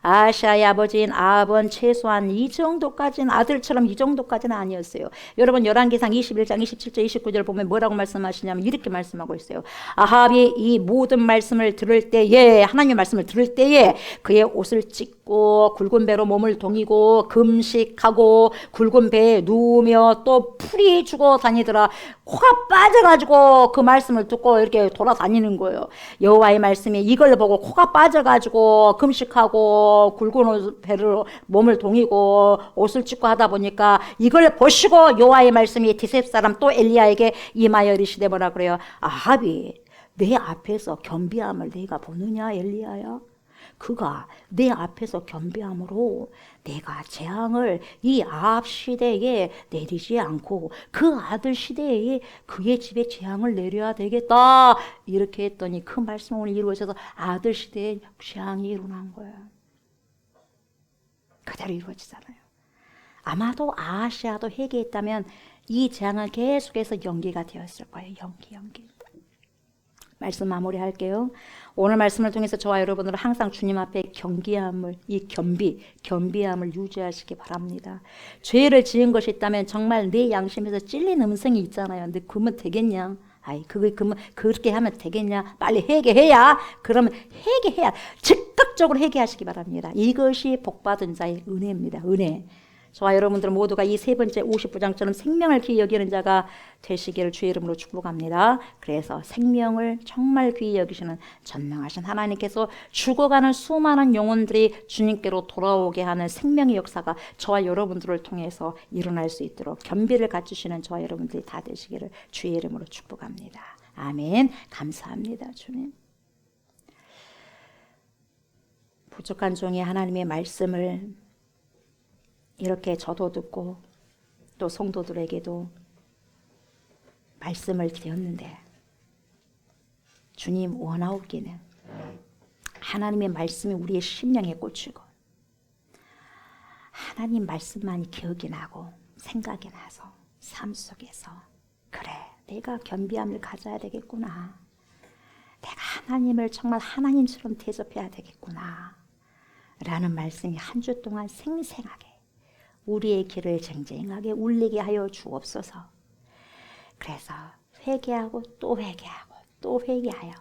아시아의 아버지인 아합은 최소한 이 정도까지는, 아들처럼 이 정도까지는 아니었어요. 여러분 열왕기상 21장 27절 29절 보면 뭐라고 말씀하시냐면 이렇게 말씀하고 있어요. 아합이 이 모든 말씀을 들을 때에, 하나님의 말씀을 들을 때에 그의 옷을 찢고 굵은 배로 몸을 동이고 금식하고 굵은 배에 누우며 또 풀이 죽어 다니더라. 코가 빠져가지고 그 말씀을 듣고 이렇게 돌아다니는 거예요. 여호와의 말씀이 이걸 보고 코가 빠져가지고 금식하고 굵은 배로 몸을 동이고 옷을 찢고 하다 보니까 이걸 보시고 여호와의 말씀이 디셉 사람 또 엘리야에게 임하여 이르시되 뭐라 그래요? 아합이 내 앞에서 겸비함을 내가 보느냐 엘리야야? 그가 내 앞에서 겸비함으로 내가 재앙을 이 아합 시대에 내리지 않고 그 아들 시대에 그의 집에 재앙을 내려야 되겠다. 이렇게 했더니 그 말씀이 오늘 이루어져서 아들 시대에 재앙이 일어난 거예요. 그대로 이루어지잖아요. 아마도 아하시아도 회개했다면 이 재앙은 계속해서 연기가 되었을 거예요. 연기. 말씀 마무리할게요. 오늘 말씀을 통해서 저와 여러분들은 항상 주님 앞에 경기함을, 이 겸비함을 유지하시기 바랍니다. 죄를 지은 것이 있다면 정말 내 양심에서 찔린 음성이 있잖아요. 근데 그러면 되겠냐? 그러면 그렇게 하면 되겠냐? 빨리 회개해야. 그러면 회개해야. 즉각적으로 회개하시기 바랍니다. 이것이 복받은 자의 은혜입니다. 은혜. 저와 여러분들 모두가 이 세 번째 50부장처럼 생명을 귀히 여기는 자가 되시기를 주의 이름으로 축복합니다. 그래서 생명을 정말 귀히 여기시는 전능하신 하나님께서 죽어가는 수많은 영혼들이 주님께로 돌아오게 하는 생명의 역사가 저와 여러분들을 통해서 일어날 수 있도록 겸비를 갖추시는 저와 여러분들이 다 되시기를 주의 이름으로 축복합니다. 아멘. 감사합니다. 주님. 부족한 종이 하나님의 말씀을 이렇게 저도 듣고 또 성도들에게도 말씀을 드렸는데 주님 원하옵기는 하나님의 말씀이 우리의 심령에 꽂히고 하나님 말씀만이 기억이 나고 생각이 나서 삶 속에서 그래 내가 겸비함을 가져야 되겠구나. 내가 하나님을 정말 하나님처럼 대접해야 되겠구나 라는 말씀이 한 주 동안 생생하게 우리의 길을 쟁쟁하게 울리게 하여 주옵소서. 그래서 회개하고 또 회개하고 또 회개하여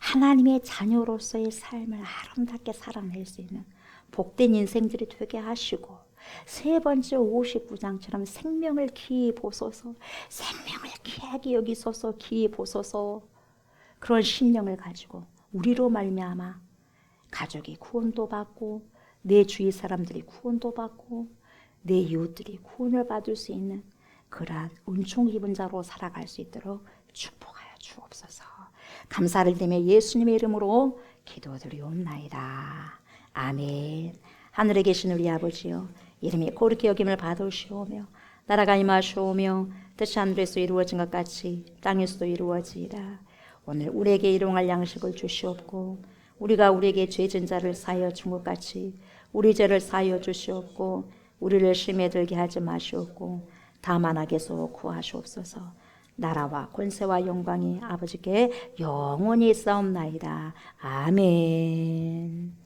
하나님의 자녀로서의 삶을 아름답게 살아낼 수 있는 복된 인생들이 되게 하시고 세 번째 59장처럼 생명을 귀히 보소서. 생명을 귀하게 여기소서. 귀히 보소서. 그런 심령을 가지고 우리로 말미암아 가족이 구원도 받고 내 주위 사람들이 구원도 받고 내 이웃들이 구원을 받을 수 있는 그러한 은총 입은 자로 살아갈 수 있도록 축복하여 주옵소서. 감사를 드리며 예수님의 이름으로 기도드리옵나이다. 아멘. 하늘에 계신 우리 아버지여, 이름이 거룩히 여김을 받으시오며 나라가 임하시오며 뜻이 하늘에서 이루어진 것 같이 땅에서도 이루어지이다. 오늘 우리에게 일용할 양식을 주시옵고 우리가 우리에게 죄진 자를 사하여 준 것 같이 우리 죄를 사하여 주시옵고 우리를 심에 들게 하지 마시옵고 다만 악에서 구하시옵소서. 나라와 권세와 영광이 아버지께 영원히 있사옵나이다. 아멘.